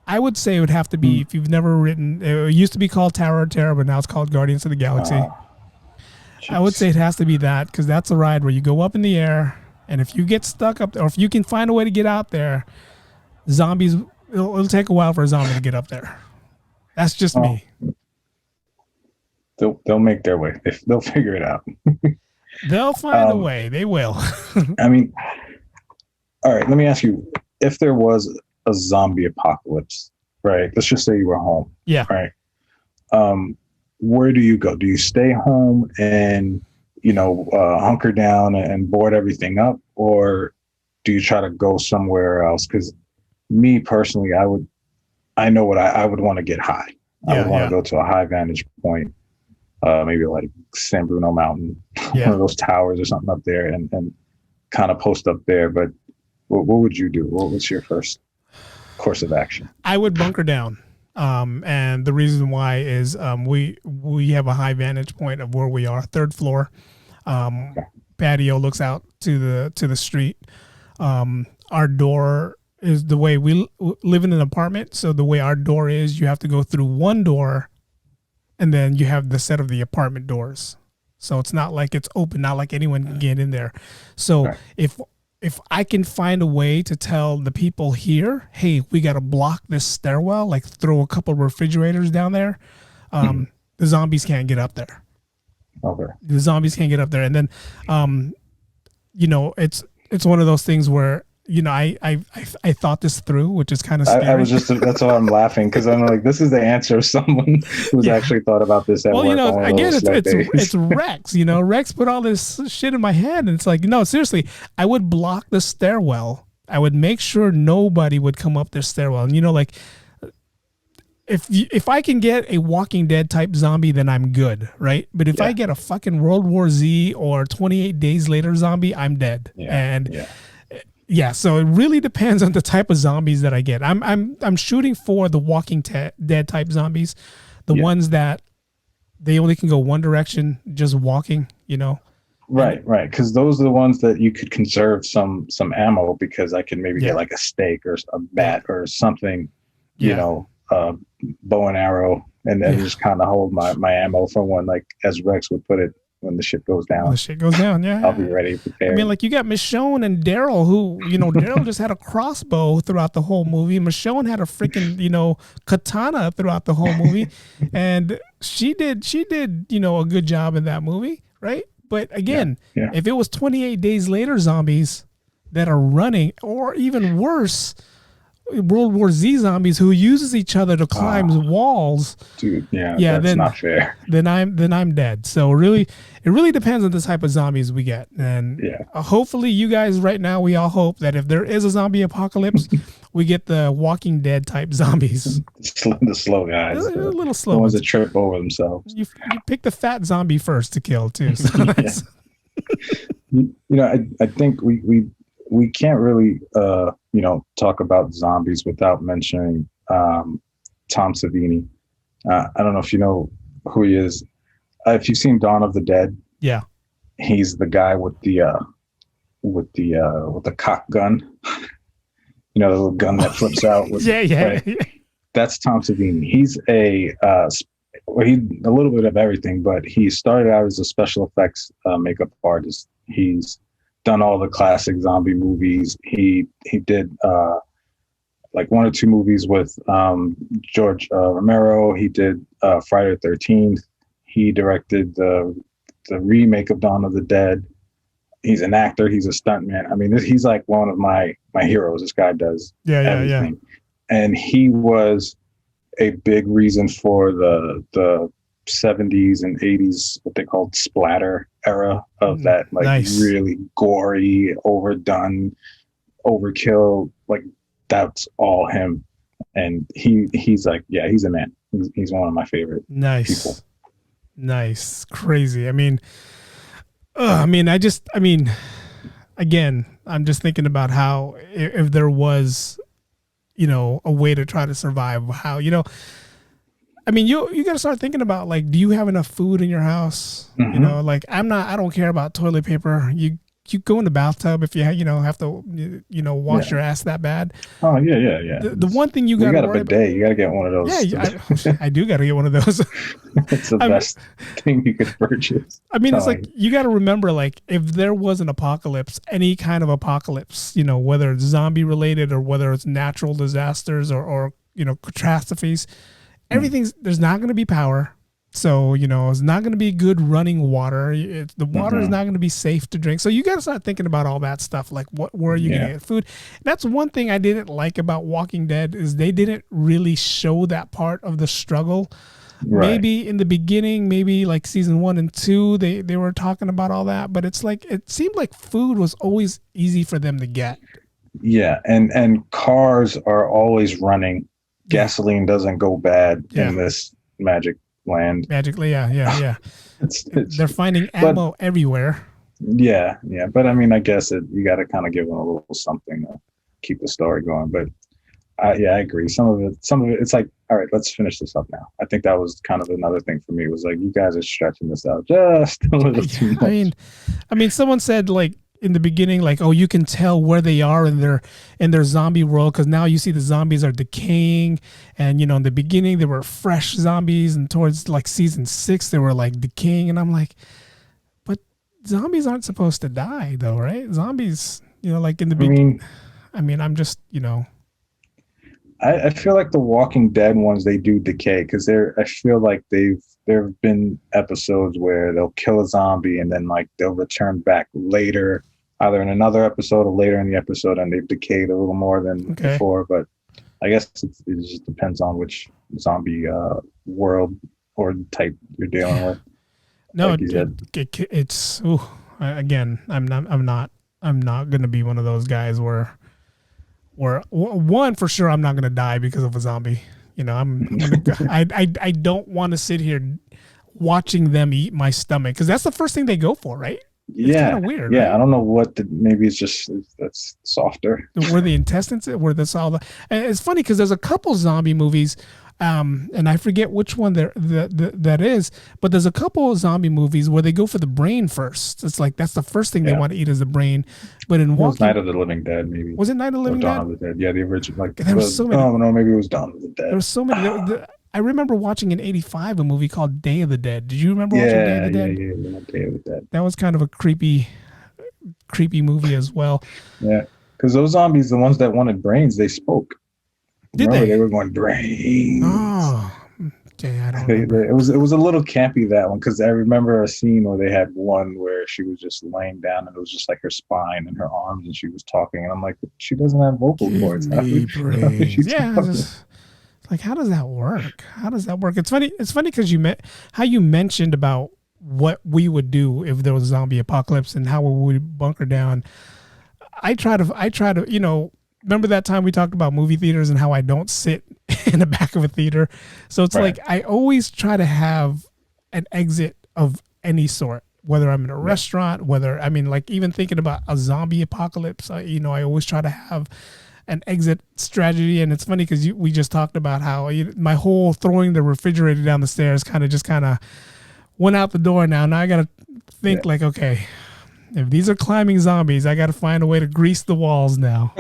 I would say it would have to be if you've never ridden. It used to be called Tower of Terror, but now it's called Guardians of the Galaxy. I would say it has to be that because that's a ride where you go up in the air, and if you get stuck up, or if you can find a way to get out there, zombies. It'll take a while for a zombie to get up there. That's just me. They'll make their way. They'll figure it out. They'll find a way. They will. I mean, all right. Let me ask you: if there was a zombie apocalypse, right? Let's just say you were home. Yeah. Right. Where do you go? Do you stay home and hunker down and board everything up, or do you try to go somewhere else? Because me personally, I know what I would want to get high. I would want to go to a high vantage point, maybe like San Bruno Mountain, one of those towers or something up there, and kind of post up there. But what would you do? What's your first course of action? I would bunker down. And the reason why is we have a high vantage point of where we are, third floor. Patio looks out to the street. Our door is the way we live in an apartment. So the way our door is, you have to go through one door and then you have the set of the apartment doors. So it's not like it's open, not like anyone can get in there. So if I can find a way to tell the people here, hey, we got to block this stairwell, like throw a couple of refrigerators down there, the zombies can't get up there. Okay. The zombies can't get up there. And then, it's one of those things where, I thought this through, which is kind of scary. I was that's why I'm laughing, because I'm like, this is the answer of someone who's actually thought about this at work. Again, it's Rex. Rex put all this shit in my head, and it's like, no, seriously, I would block the stairwell. I would make sure nobody would come up this stairwell. And if I can get a Walking Dead type zombie, then I'm good, right? But if I get a fucking World War Z or 28 Days Later zombie, I'm dead. So it really depends on the type of zombies that I get. I'm shooting for the Walking Dead type zombies, the ones that they only can go one direction, just walking. Right. Because those are the ones that you could conserve some ammo, because I can maybe get like a stake or a bat or something, bow and arrow, and then just kind of hold my ammo for when, like as Rex would put it, when the shit goes down. I'll be ready, prepared. I mean, like you got Michonne and Daryl, who, Daryl just had a crossbow throughout the whole movie. Michonne had a freaking, katana throughout the whole movie. And she did, a good job in that movie, right? But again, if it was 28 Days Later zombies that are running, or even worse, World War Z zombies who uses each other to climb walls. Dude, that's not fair. Then I'm dead. So it really depends on the type of zombies we get. And hopefully you guys right now, we all hope that if there is a zombie apocalypse, we get the Walking Dead type zombies. The slow guys. A little slow. The ones that trip over themselves. You pick the fat zombie first to kill too. So I think we can't really talk about zombies without mentioning Tom Savini. I don't know if you know who he is. If you've seen Dawn of the Dead, he's the guy with the cock gun. The little gun that flips out. That's Tom Savini. He's a little bit of everything, but he started out as a special effects makeup artist. He's done all the classic zombie movies. He did like one or two movies with George Romero. He did Friday the 13th. He directed the remake of Dawn of the Dead. He's an actor. He's a stuntman. I mean, he's like one of my heroes. This guy does everything. And he was a big reason for the '70s and '80s, what they called splatter era of that, like Nice. really gory, overdone, overkill. Like that's all him. And he's like, yeah, he's a man. He's one of my favorite people. Nice. Crazy. I mean, again, I'm just thinking about how if there was, a way to try to survive, how, you got to start thinking about, like, do you have enough food in your house? Mm-hmm. Like I don't care about toilet paper. You go in the bathtub if you have to, wash your ass that bad. Oh yeah. The one thing you got to a worry bidet. about. You got to get one of those. Yeah, I do got to get one of those. It's the best thing you could purchase. I mean, it's like you got to remember, like, if there was an apocalypse, any kind of apocalypse, whether it's zombie related or whether it's natural disasters or catastrophes, there's not going to be power. So, it's not going to be good running water. The water is not going to be safe to drink. So you got to start thinking about all that stuff. Like, where are you going to get food? That's one thing I didn't like about Walking Dead is they didn't really show that part of the struggle. Right. Maybe in the beginning, maybe like season 1 and 2, they were talking about all that. But it's like, it seemed like food was always easy for them to get. Yeah. And cars are always running. Gasoline doesn't go bad in this magic land. Magically, yeah. They're finding ammo everywhere. Yeah. But I mean, I guess you got to kind of give them a little something to keep the story going. But I agree. Some of it, it's like, all right, let's finish this up now. I think that was kind of another thing for me. Was like, you guys are stretching this out just a little too much. I mean, someone said, like, in the beginning, like, oh, you can tell where they are in their zombie world because now you see the zombies are decaying, and in the beginning they were fresh zombies, and towards like season 6 they were like decaying, and I'm like, but zombies aren't supposed to die though, right? Zombies, like in the beginning. I mean, I'm just, I feel like the Walking Dead ones, they do decay because I feel like there have been episodes where they'll kill a zombie and then like they'll return back later, either in another episode or later in the episode, and they've decayed a little more than before. But I guess it just depends on which zombie world or type you're dealing with. No, it's again, I'm not going to be one of those guys where one, for sure, I'm not going to die because of a zombie. I don't want to sit here watching them eat my stomach because that's the first thing they go for, right? It's kind of weird. Yeah, right? I don't know maybe it's just that's softer. Where the intestines, where that's all the. And it's funny because there's a couple zombie movies, and I forget which one that is, but there's a couple of zombie movies where they go for the brain first. It's like that's the first thing they want to eat is the brain. But in Night of the Living Dead, maybe. Was it Night of the Living Dead? Dawn of the Dead. Yeah, the original. Like there was so many. Oh no, maybe it was Dawn of the Dead. There was so many. I remember watching in '85 a movie called Day of the Dead. Did you remember watching Day of the Dead? Yeah, Day of the Dead. That was kind of a creepy movie as well. Yeah, because those zombies, the ones that wanted brains, they spoke. They were going brains. Oh, okay, I don't remember. It was a little campy, that one, because I remember a scene where they had one where she was just laying down and it was just like her spine and her arms and she was talking, and I'm like, she doesn't have vocal cords. Like, how does that work? It's funny because how you mentioned about what we would do if there was a zombie apocalypse and how we would bunker down. I try to, remember that time we talked about movie theaters and how I don't sit in the back of a theater. So it's like, I always try to have an exit of any sort, whether I'm in a restaurant, even thinking about a zombie apocalypse, I always try to have an exit strategy. And it's funny because we just talked about how my whole throwing the refrigerator down the stairs kind of went out the door. Now I got to think like, okay, if these are climbing zombies, I got to find a way to grease the walls now.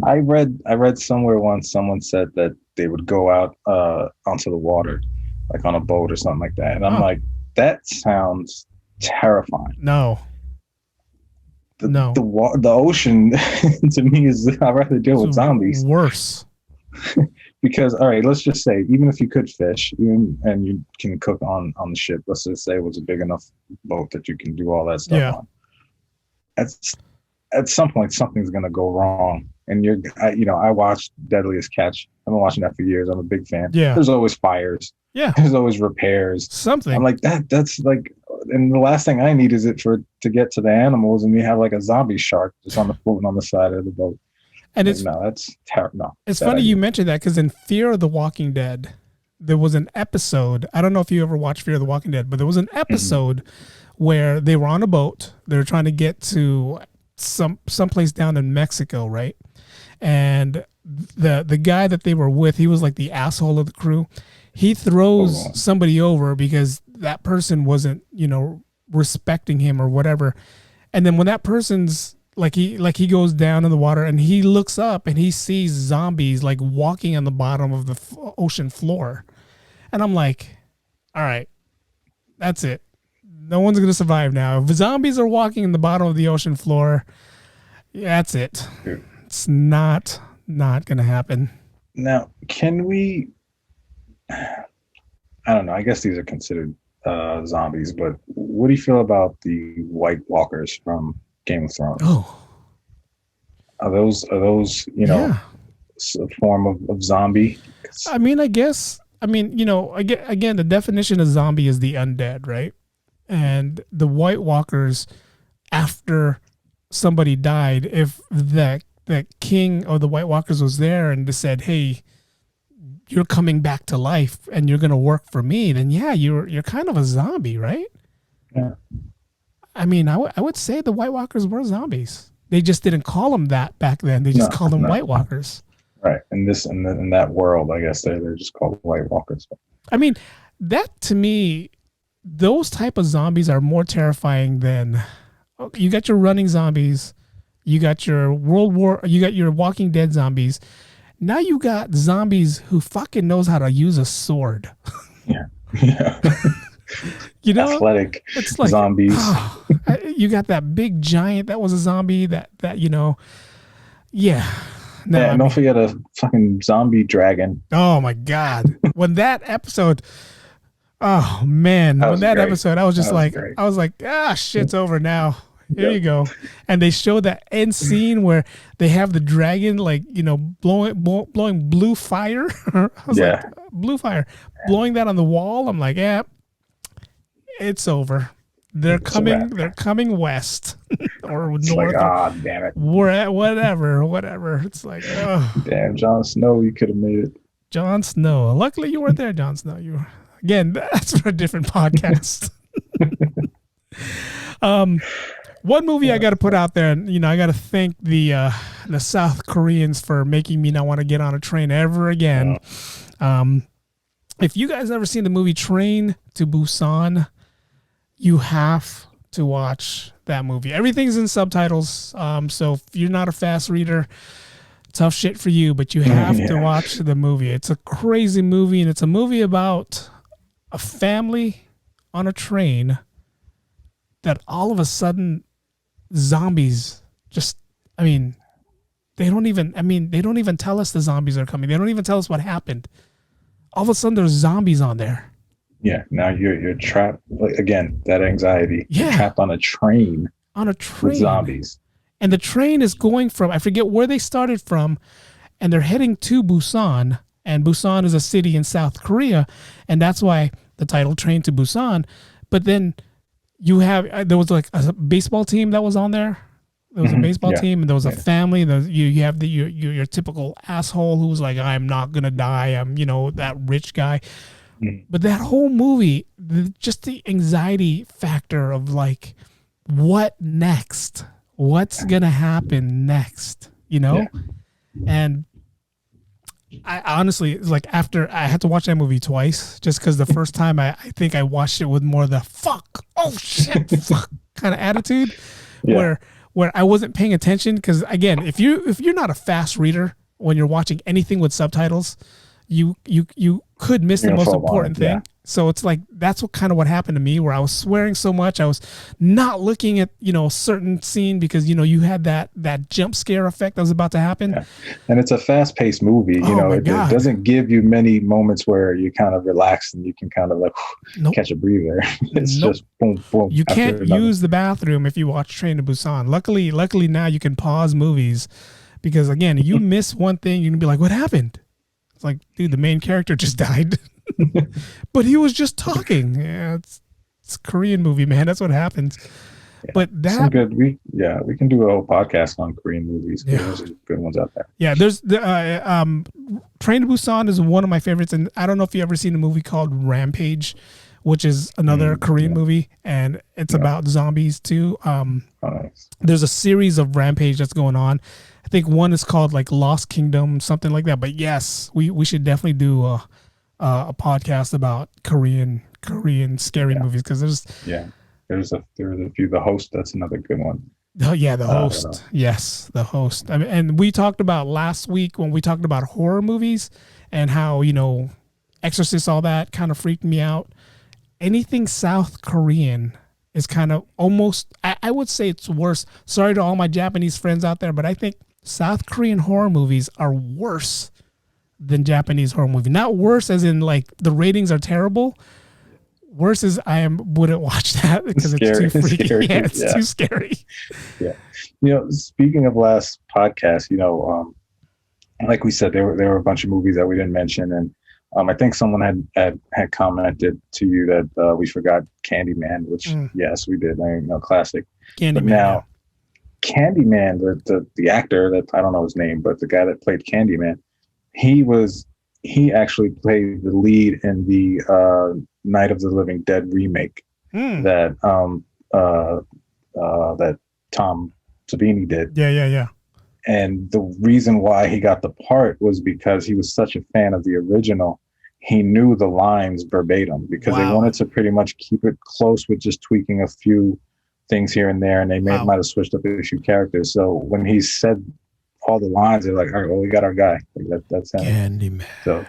I read somewhere once someone said that they would go out onto the water, like on a boat or something like that. And I'm like, that sounds terrifying. No. The ocean to me is, I'd rather deal with zombies. Worse. Because, all right, let's just say, even if you could fish and you can cook on the ship, let's just say it was a big enough boat that you can do all that stuff on. at some point something's going to go wrong. And I watched Deadliest Catch. I've been watching that for years. I'm a big fan. Yeah. There's always fires. Yeah. There's always repairs. Something. I'm like, that's like, and the last thing I need is it to get to the animals, and you have like a zombie shark just floating on the side of the boat. And it's no, that's terrible. No, it's funny you mentioned that, because in Fear of the Walking Dead, there was an episode. I don't know if you ever watched Fear of the Walking Dead, but there was an episode where they were on a boat. They were trying to get to someplace down in Mexico, right? And the guy that they were with, he was like the asshole of the crew. He throws somebody over because that person wasn't, respecting him or whatever. And then when that person's he goes down in the water and he looks up and he sees zombies like walking on the bottom of the ocean floor. And I'm like, all right, that's it. No one's going to survive now. If zombies are walking in the bottom of the ocean floor, that's it. It's not going to happen. Now, can we, I don't know, I guess these are considered zombies, but what do you feel about the White Walkers from Game of Thrones? Oh, are those a form of zombie? I mean, I guess, again, the definition of zombie is the undead, right? And the White Walkers, after somebody died, if the king of the White Walkers was there and they said, hey, you're coming back to life and you're going to work for me, then yeah, you're kind of a zombie, right? Yeah. I mean, I would say the White Walkers were zombies. They just didn't call them that back then. They just called them White Walkers. Right. In that world, I guess they're just called White Walkers. I mean, that to me, those type of zombies are more terrifying than, you got your running zombies, you got your you got your Walking Dead zombies. Now you got zombies who fucking knows how to use a sword. Yeah. Athletic it's like, zombies. You got that big giant that was a zombie that yeah. No, yeah, and don't forget a fucking zombie dragon. Oh my God. When that episode, oh man, episode, I was just like, great. I was like, shit's over now. Here you go. And they show that end scene where they have the dragon, blowing blue fire. I was like, blue fire, blowing that on the wall. I'm like, yeah, it's over. They're coming west or north. Like, God damn it. Whatever. It's like, oh. Damn, Jon Snow, you could have made it. Jon Snow. Luckily you weren't there, Jon Snow. Again, that's for a different podcast. One movie I got to put out there, and I got to thank the South Koreans for making me not want to get on a train ever again. If you guys ever seen the movie Train to Busan, you have to watch that movie. Everything's in subtitles, so if you're not a fast reader, tough shit for you, but you have to watch the movie. It's a crazy movie, and it's a movie about a family on a train that all of a sudden zombies they don't even tell us the zombies are coming. They don't even tell us what happened. All of a sudden there's zombies on there. Yeah. Now you're trapped. Again, that anxiety. Yeah. You're trapped on a train. With zombies. And the train is going from, I forget where they started from, and they're heading to Busan. And Busan is a city in South Korea. And that's why the title Train to Busan. But then there was like a baseball team that was on there. There was a baseball team, and there was a family. You have your typical asshole who's like, I'm not going to die. I'm, that rich guy. But that whole movie, just the anxiety factor of like, what next? What's going to happen next? And I honestly, like, after I had to watch that movie twice, just because the first time I think I watched it with more the fuck, oh shit, fuck kind of attitude, where I wasn't paying attention. Because again, if you're not a fast reader when you're watching anything with subtitles, you could miss the You're gonna most fall behind, important thing. yeah. So it's like that's what happened to me, where I was swearing so much I was not looking at a certain scene because you had that jump scare effect that was about to happen. Yeah. And it's a fast-paced movie. Oh my It God. doesn't give you many moments where you kind of relax and you can kind of like Nope. catch a breather. It's Nope. just boom, boom. You after can't another. use the bathroom if you watch Train to Busan. Luckily now you can pause movies, because again, you miss one thing, you can be like, what happened? It's like, dude, the main character just died. But he was just talking. Yeah, it's a Korean movie, man. That's what happens. Yeah. But Some that, good. We can do a whole podcast on Korean movies. Yeah. There's some good ones out there. yeah, there's the Train to Busan is one of my favorites, and I don't know if you ever seen a movie called Rampage, which is another Korean movie, and it's about zombies too. Nice. There's a series of Rampage that's going on. I think one is called like Lost Kingdom, something like that. But yes, we should definitely do a podcast about Korean scary movies, because There's a few. The Host, that's another good one. Oh yeah, The Host. Yes, The Host. I mean, and we talked about last week when we talked about horror movies and how Exorcist, all that kind of freaked me out. Anything South Korean is kind of almost, I would say it's worse. Sorry to all my Japanese friends out there, but I think South Korean horror movies are worse than Japanese horror movies. Not worse as in like the ratings are terrible. Worse as wouldn't watch that because it's too freaky. Scary. Yeah, it's too scary. Yeah. Speaking of last podcast, like we said, there were a bunch of movies that we didn't mention, and I think someone had commented to you that we forgot Candyman, which yes, we did. Classic. Candyman. But now, Candyman, the actor that I don't know his name, but the guy that played Candyman, he actually played the lead in the Night of the Living Dead remake that that Tom Savini did. Yeah. And the reason why he got the part was because he was such a fan of the original. He knew the lines verbatim because they wanted to pretty much keep it close with just tweaking a few things here and there. And they might have switched up a few characters. So when he said all the lines, they're like, all right, well, we got our guy. Like that's him. Candyman. So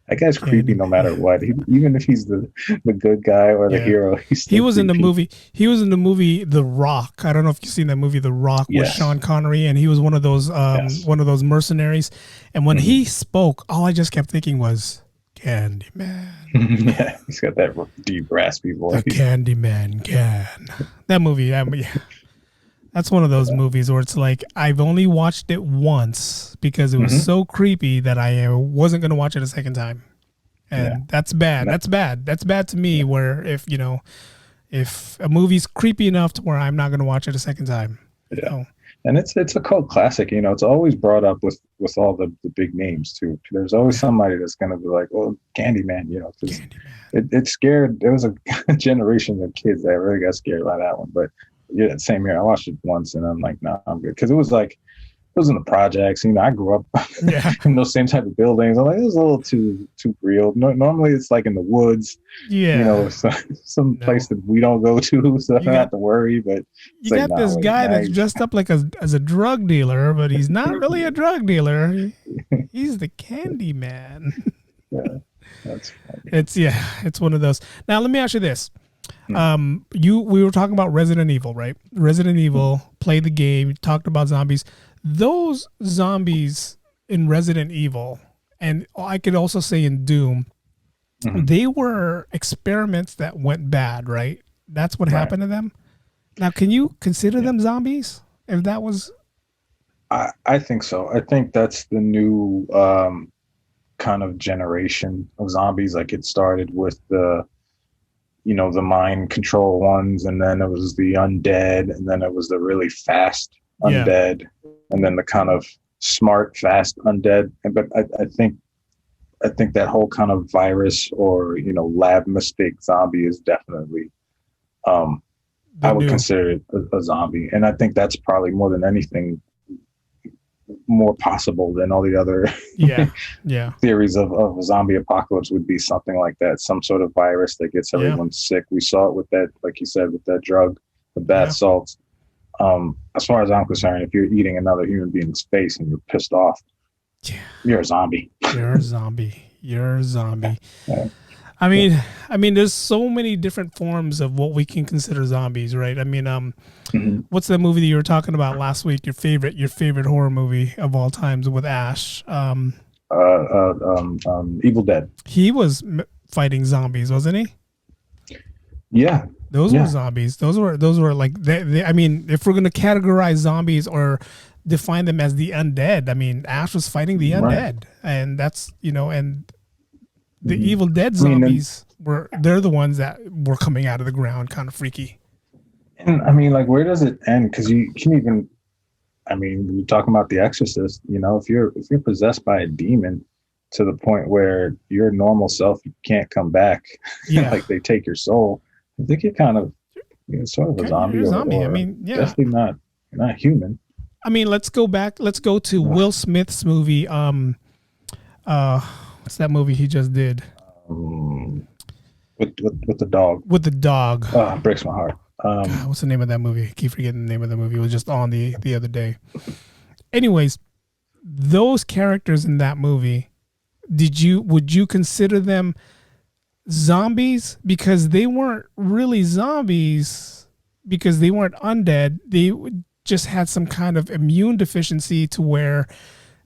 that guy's creepy no matter what. Even if he's the good guy or the hero, he was creepy. In the movie. He was in the movie The Rock. I don't know if you've seen that movie The Rock with Sean Connery, and he was one of those mercenaries. And when he spoke, all I just kept thinking was Candyman. Yeah, he's got that deep, raspy voice. The Candyman can. That movie. That's one of those movies where it's like I've only watched it once because it was so creepy that I wasn't going to watch it a second time, and that's bad. That's bad. That's bad to me. Where if a movie's creepy enough to where I'm not going to watch it a second time. Yeah, and it's a cult classic. It's always brought up with all the big names too. There's always somebody that's going to be like, "Oh, Candyman," because it scared. There was a generation of kids that really got scared by that one, but. Yeah, same here. I watched it once and I'm like, no, I'm good. Because it was in the projects. I grew up in those same type of buildings. I'm like, it was a little too real. Normally it's like in the woods, some place that we don't go to, so I don't have to worry. But you got this guy that's dressed up like as a drug dealer, but he's not really a drug dealer. He's the Candyman. Yeah, that's funny. It's one of those. Now let me ask you this. We were talking about Resident Evil, right? Resident Evil, play the game, talked about zombies. Those zombies in Resident Evil, and I could also say in Doom, they were experiments that went bad, right? That's what happened to them. Now, can you consider them zombies? If that was, I think so. I think that's the new kind of generation of zombies. Like it started with the mind control ones, and then it was the undead, and then it was the really fast undead, and then the kind of smart, fast undead. But I think that whole kind of virus or lab mistake zombie is definitely I would consider it a zombie, and I think that's probably more than anything more possible than all the other theories of a zombie apocalypse would be something like that, some sort of virus that gets everyone sick. We saw it with that, like you said, with that drug, the bath salts. As far as I'm concerned, if you're eating another human being's face and you're pissed off, You're a zombie. You're a zombie. You're a zombie. Yeah. I mean, there's so many different forms of what we can consider zombies, right? I mean, what's that movie that you were talking about last week? Your favorite horror movie of all times with Ash. Evil Dead. He was fighting zombies, wasn't he? Yeah. Those were zombies. Those were like I mean, if we're gonna categorize zombies or define them as the undead, I mean, Ash was fighting the undead, and that's and the Evil Dead zombies they're the ones that were coming out of the ground, kind of freaky. And I mean, like, where does it end? Because you can even, I mean, you're talking about The Exorcist. If you're possessed by a demon to the point where your normal self can't come back, like they take your soul. I think you're kind of sort of a zombie. Or I mean, definitely not human. I mean, let's go back. Let's go to Will Smith's movie. What's that movie he just did? With the dog. With the dog. Oh, it breaks my heart. What's the name of that movie? I keep forgetting the name of the movie. It was just on the other day. Anyways, those characters in that movie, would you consider them zombies? Because they weren't really zombies, because they weren't undead. They just had some kind of immune deficiency to where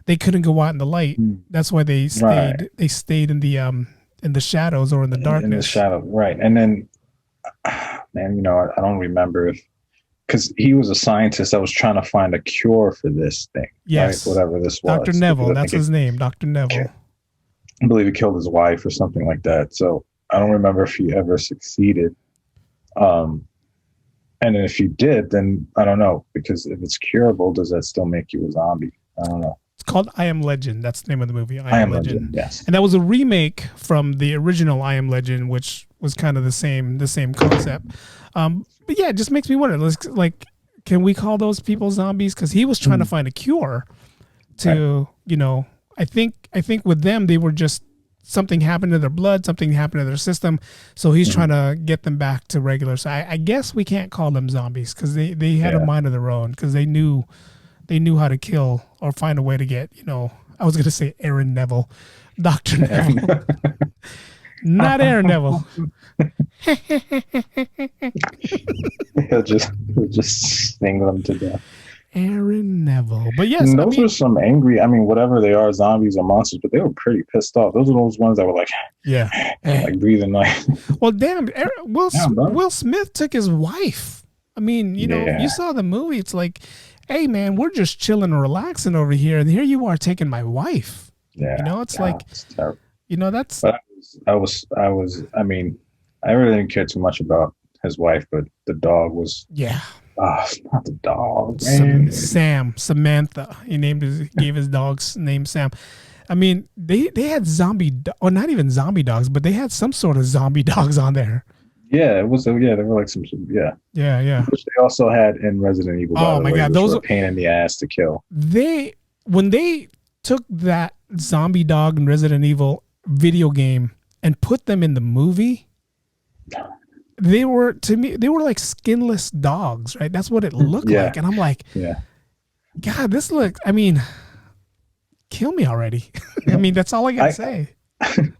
they couldn't go out in the light. That's why they stayed. Right. They stayed in the shadows or in the darkness. In the shadow, right? And then, man, I don't remember because he was a scientist that was trying to find a cure for this thing. Yes, right? Whatever this was. Dr. Neville. That's his name, Dr. Neville. I believe he killed his wife or something like that. So I don't remember if he ever succeeded. And if he did, then I don't know, because if it's curable, does that still make you a zombie? I don't know. It's called I Am Legend. That's the name of the movie. I Am Legend. Yes. And that was a remake from the original I Am Legend, which was kind of the same concept. But yeah, it just makes me wonder, like, can we call those people zombies? Because he was trying to find a cure to, I think with them, they were just, something happened to their blood, something happened to their system. So he's trying to get them back to regular. So I guess we can't call them zombies because they had a mind of their own, because they knew how to kill or find a way to get, I was going to say Aaron Neville, Dr. Neville, not Aaron Neville. he'll just sting them to death. Aaron Neville. But yes, and those are some angry, whatever they are, zombies or monsters, but they were pretty pissed off. Those are those ones that were like, like breathing like. Well, damn, Will Smith took his wife. I mean, you saw the movie. It's like, hey man, we're just chilling and relaxing over here, and here you are taking my wife. Yeah, it's like, it's terrible. That's. But I was. I mean, I really didn't care too much about his wife, but the dog was. Yeah. Not the dog. Samantha. He gave his dog's name Sam. I mean, they had or not even zombie dogs, but they had some sort of zombie dogs on there. Yeah, it was. Yeah, they were like some. Yeah. Which they also had in Resident Evil. Oh my God, those were a pain in the ass to kill. When they took that zombie dog in Resident Evil video game and put them in the movie. They were like skinless dogs, right? That's what it looked like. And I'm like, God, kill me already. I mean, that's all I got to say. I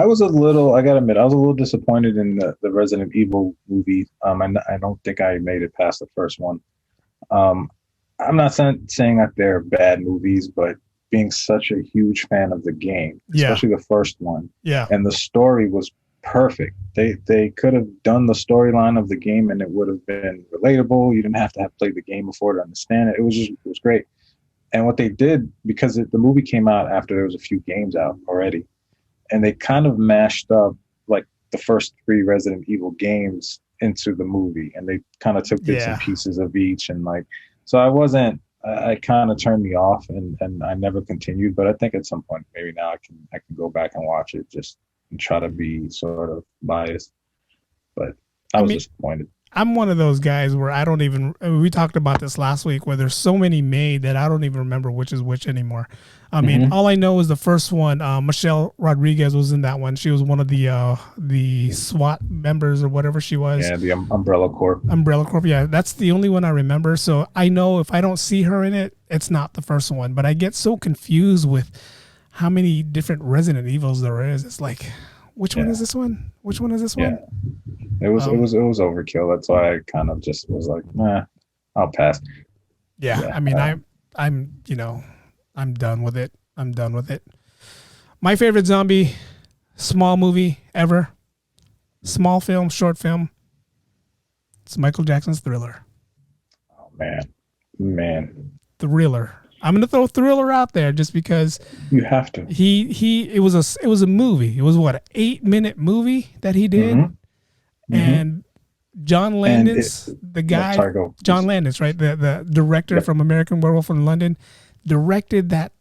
gotta admit, I was a little disappointed in the Resident Evil movie. I don't think I made it past the first one. I'm not saying that they're bad movies, but being such a huge fan of the game, especially the first one, and the story was perfect. They could have done the storyline of the game and it would have been relatable. You didn't have to have played the game before to understand it. It was great. And what they did, because the movie came out after there was a few games out already, and they kind of mashed up like the first 3 Resident Evil games into the movie, and they kind of took bits and pieces of each, and like, so I kind of turned me off, and I never continued. But I think at some point, maybe now I can go back and watch it just and try to be sort of biased. But I was disappointed. I'm one of those guys where I don't even. We talked about this last week, where there's so many made that I don't even remember which is which anymore. I mean, all I know is the first one. Michelle Rodriguez was in that one. She was one of the SWAT members or whatever she was. Yeah, the Umbrella Corp. Umbrella Corp. Yeah, that's the only one I remember. So I know if I don't see her in it, it's not the first one. But I get so confused with how many different Resident Evils there is. It's like, which one is this one? Which one is this one? It was overkill. That's why I kind of just was like, nah, I'll pass. Yeah, I mean, I'm I'm done with it. I'm done with it. My favorite zombie small movie ever, small film, short film. It's Michael Jackson's Thriller. Oh man, Thriller. I'm gonna throw Thriller out there just because you have to. It was a movie. It was what, an 8-minute movie that he did, and John Landis, John Landis, right, the director from American Werewolf in London, directed that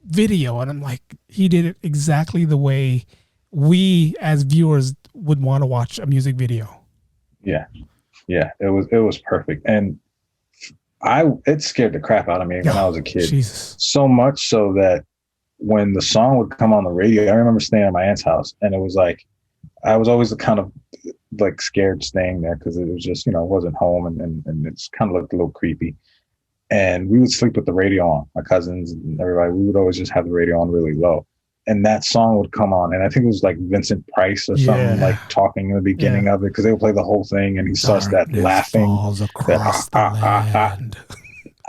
video, and I'm like, he did it exactly the way we as viewers would want to watch a music video. Yeah, it was perfect, and it scared the crap out of me when I was a kid. Jesus. So much so that when the song would come on the radio, I remember staying at my aunt's house, and it was like I was always kind of like scared staying there because it was just, I wasn't home, and it's kind of looked a little creepy. And we would sleep with the radio on. My cousins and everybody, we would always just have the radio on really low. And that song would come on, and I think it was like Vincent Price or something, like talking in the beginning of it, because they would play the whole thing, and he starts that laughing. Across the land.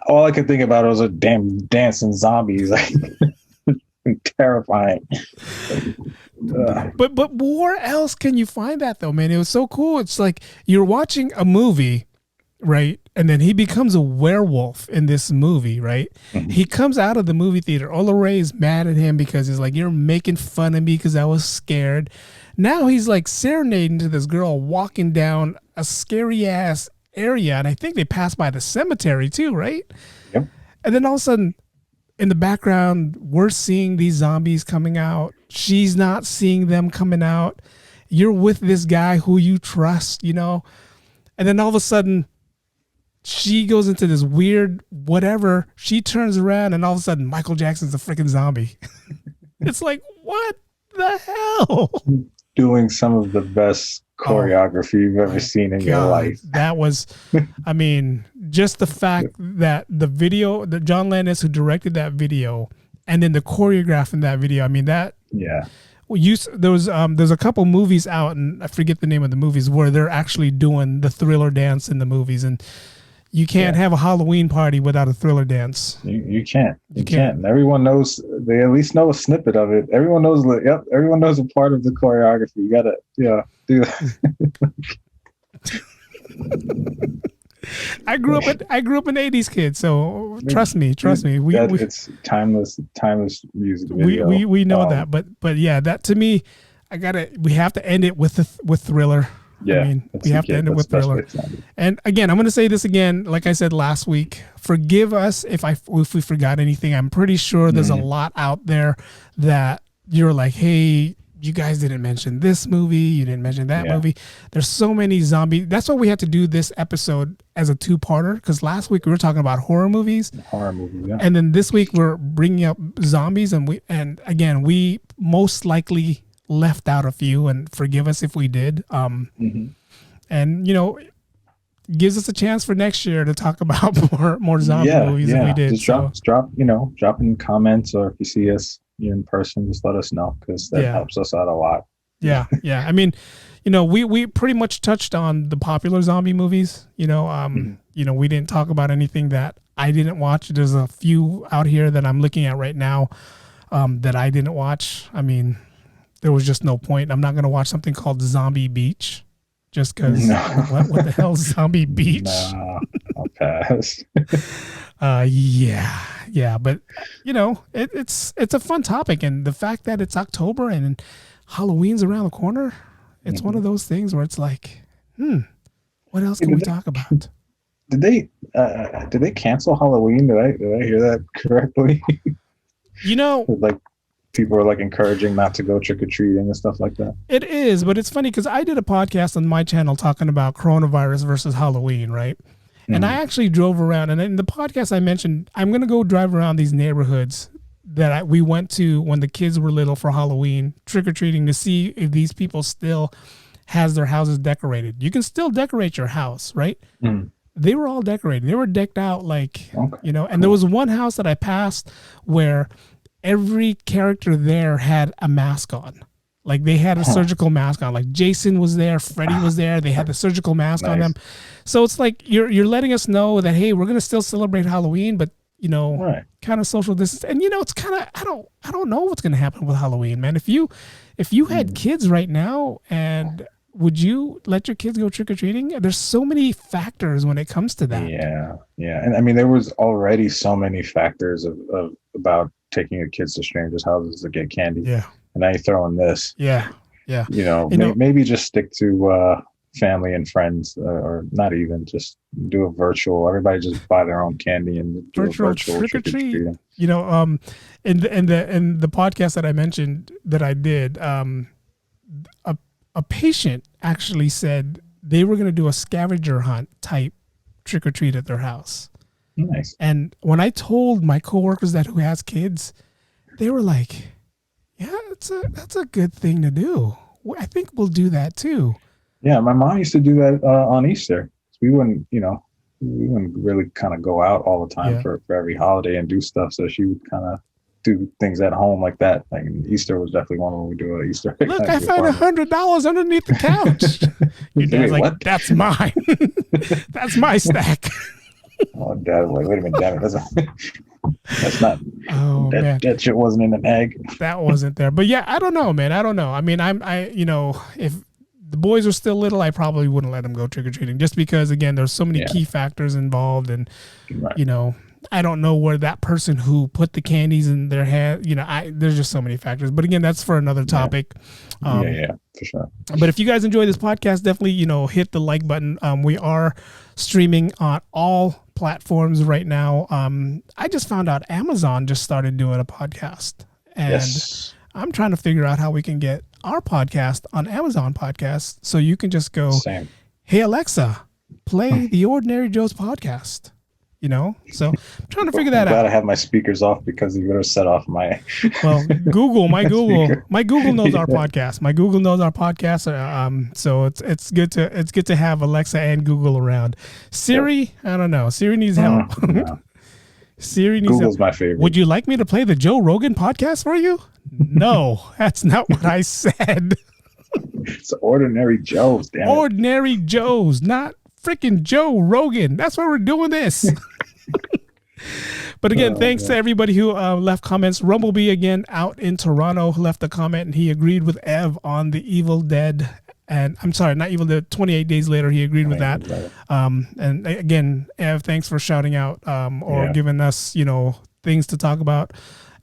All I could think about was a damn dancing zombies, like terrifying. But where else can you find that though, man? It was so cool. It's like you're watching a movie, right? And then he becomes a werewolf in this movie, right? Mm-hmm. He comes out of the movie theater. Ola Ray is mad at him because he's like, you're making fun of me because I was scared. Now he's like serenading to this girl walking down a scary ass area. And I think they pass by the cemetery too, right? Yep. And then all of a sudden, in the background, we're seeing these zombies coming out. She's not seeing them coming out. You're with this guy who you trust, And then all of a sudden, she goes into this weird whatever. She turns around, and all of a sudden, Michael Jackson's a freaking zombie. It's like, what the hell? Doing some of the best choreography you've ever seen in your life. That was, I mean, just the fact that the video, that John Landis who directed that video, and then the choreograph in that video. I mean, that. Yeah. There's a couple movies out, and I forget the name of the movies, where they're actually doing the Thriller dance in the movies, and you can't have a Halloween party without a Thriller dance. You can't. You can't. Everyone knows. They at least know a snippet of it. Everyone knows. Yep. Everyone knows a part of the choreography. You gotta, do that. I grew up an '80s kid, so trust me. It's timeless music video. We know that, but yeah, that to me, we have to end it with Thriller. Yeah, I mean, we have to end it with Thriller. And again, I'm going to say this again, like I said last week. Forgive us if we forgot anything. I'm pretty sure there's a lot out there that you're like, hey, you guys didn't mention this movie, you didn't mention that movie. There's so many zombie. That's why we had to do this episode as a 2-parter, because last week we were talking about horror movies. And then this week we're bringing up zombies, and again, we most likely left out a few, and forgive us if we did. And gives us a chance for next year to talk about more zombie movies than we did. Just drop in comments, or if you see us in person, just let us know, because that helps us out a lot. Yeah. I mean, we pretty much touched on the popular zombie movies. We didn't talk about anything that I didn't watch. There's a few out here that I'm looking at right now that I didn't watch. I mean, there was just no point. I'm not going to watch something called Zombie Beach just because what the hell is Zombie Beach? Nah, I'll pass. Yeah. But, it's a fun topic. And the fact that it's October and Halloween's around the corner, it's one of those things where it's like, what else can we talk about? Did they cancel Halloween? Did I hear that correctly? Like people are like encouraging not to go trick or treating and stuff like that. It is, but it's funny because I did a podcast on my channel talking about coronavirus versus Halloween, right? And I actually drove around, and in the podcast I mentioned I'm going to go drive around these neighborhoods that we went to when the kids were little for Halloween, trick or treating, to see if these people still has their houses decorated. You can still decorate your house, right? They were all decorated. They were decked out like, you know, and there was one house that I passed where every character there had a mask on. Like they had a surgical mask on. Like Jason was there, Freddy was there. They had the surgical mask on them. So it's like you're letting us know that, hey, we're gonna still celebrate Halloween, but you know, kind of social distance. And you know, it's kind of I don't know what's gonna happen with Halloween, man. If you had kids right now, and would you let your kids go trick or treating? There's so many factors when it comes to that. Yeah, and I mean, there was already so many factors of about taking your kids to strangers' houses to get candy. Yeah. And now you throw in this. Yeah. You know, maybe just stick to family and friends, or not even, just do a virtual. Everybody just buy their own candy and do virtual trick or treat. You know, in the podcast that I mentioned that I did, a patient actually said they were going to do a scavenger hunt type trick or treat at their house. Nice. And when I told my coworkers who has kids, they were like, yeah, that's a good thing to do. I think we'll do that too. Yeah, my mom used to do that on Easter. We wouldn't really kind of go out all the time for every holiday and do stuff. So she would kind of do things at home like that. Like Easter was definitely one when we do an Easter egg. Look, I found $100 underneath the couch. Your dad's like, what? That's mine. That's my stack. Oh, Dad, wait a minute, damn it. That's not. Oh, man. That shit wasn't in the bag. That wasn't there. But yeah, I don't know, man. I don't know. I mean, if the boys are still little, I probably wouldn't let them go trick or treating, just because, again, there's so many key factors involved, and you know, I don't know where that person who put the candies in their hand, you know, there's just so many factors. But again, that's for another topic. Yeah, for sure. But if you guys enjoy this podcast, definitely, you know, hit the like button. We are streaming on all platforms right now. I just found out Amazon just started doing a podcast, and I'm trying to figure out how we can get our podcast on Amazon Podcasts, so you can just go, hey Alexa, play the Ordinary Joe's podcast. You know, so I'm trying to figure that out. I'm glad I have my speakers off, because you would have set off my. Well, my Google knows our podcast. My Google knows our podcast. So it's good to have Alexa and Google around. Siri, I don't know. Siri needs help. Siri needs Google's help. My favorite. Would you like me to play the Joe Rogan podcast for you? No, that's not what I said. It's Ordinary Joe's. Damn it. Ordinary Joe's, not freaking Joe Rogan. That's why we're doing this. But again, thanks to everybody who left comments. Rumblebee, again, out in Toronto, left a comment, and he agreed with Ev on the Evil Dead. And I'm sorry, not Evil Dead, 28 Days Later. He agreed with that. And again, Ev, thanks for shouting out or giving us, you know, things to talk about.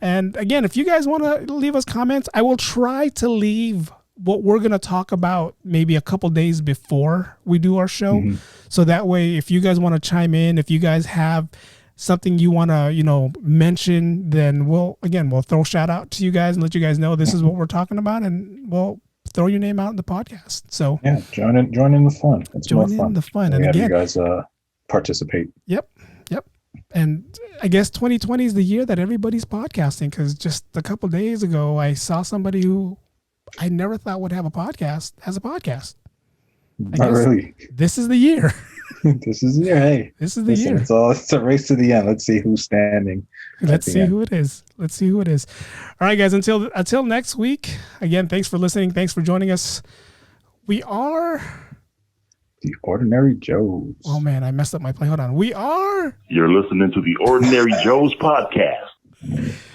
And again, if you guys want to leave us comments, I will try to leave what we're going to talk about maybe a couple days before we do our show. So that way, if you guys want to chime in, if you guys have something you want to, you know, mention, then we'll throw shout out to you guys and let you guys know this is what we're talking about, and we'll throw your name out in the podcast. So yeah, join in the fun. It's more fun. Join in the fun. And again, you guys participate. Yep. And I guess 2020 is the year that everybody's podcasting, because just a couple days ago, I saw somebody who I never thought would have a podcast as a podcast. Not really. This is the year. This is the year. Hey, this is the year. It's a race to the end. Let's see who's standing. Let's see who it is. All right, guys. Until next week. Again, thanks for listening. Thanks for joining us. We are the Ordinary Joes. Oh man, I messed up my play. Hold on. You're listening to the Ordinary Joes podcast.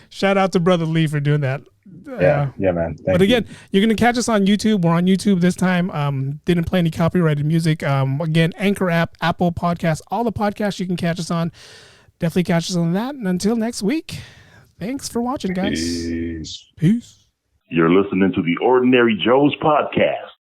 Shout out to Brother Lee for doing that. Yeah, man. But again, you're going to catch us on YouTube. We're on YouTube this time. Didn't play any copyrighted music. Again, Anchor app, Apple Podcasts, all the podcasts you can catch us on. Definitely catch us on that. And until next week, thanks for watching, guys. Peace. You're listening to the Ordinary Joes podcast.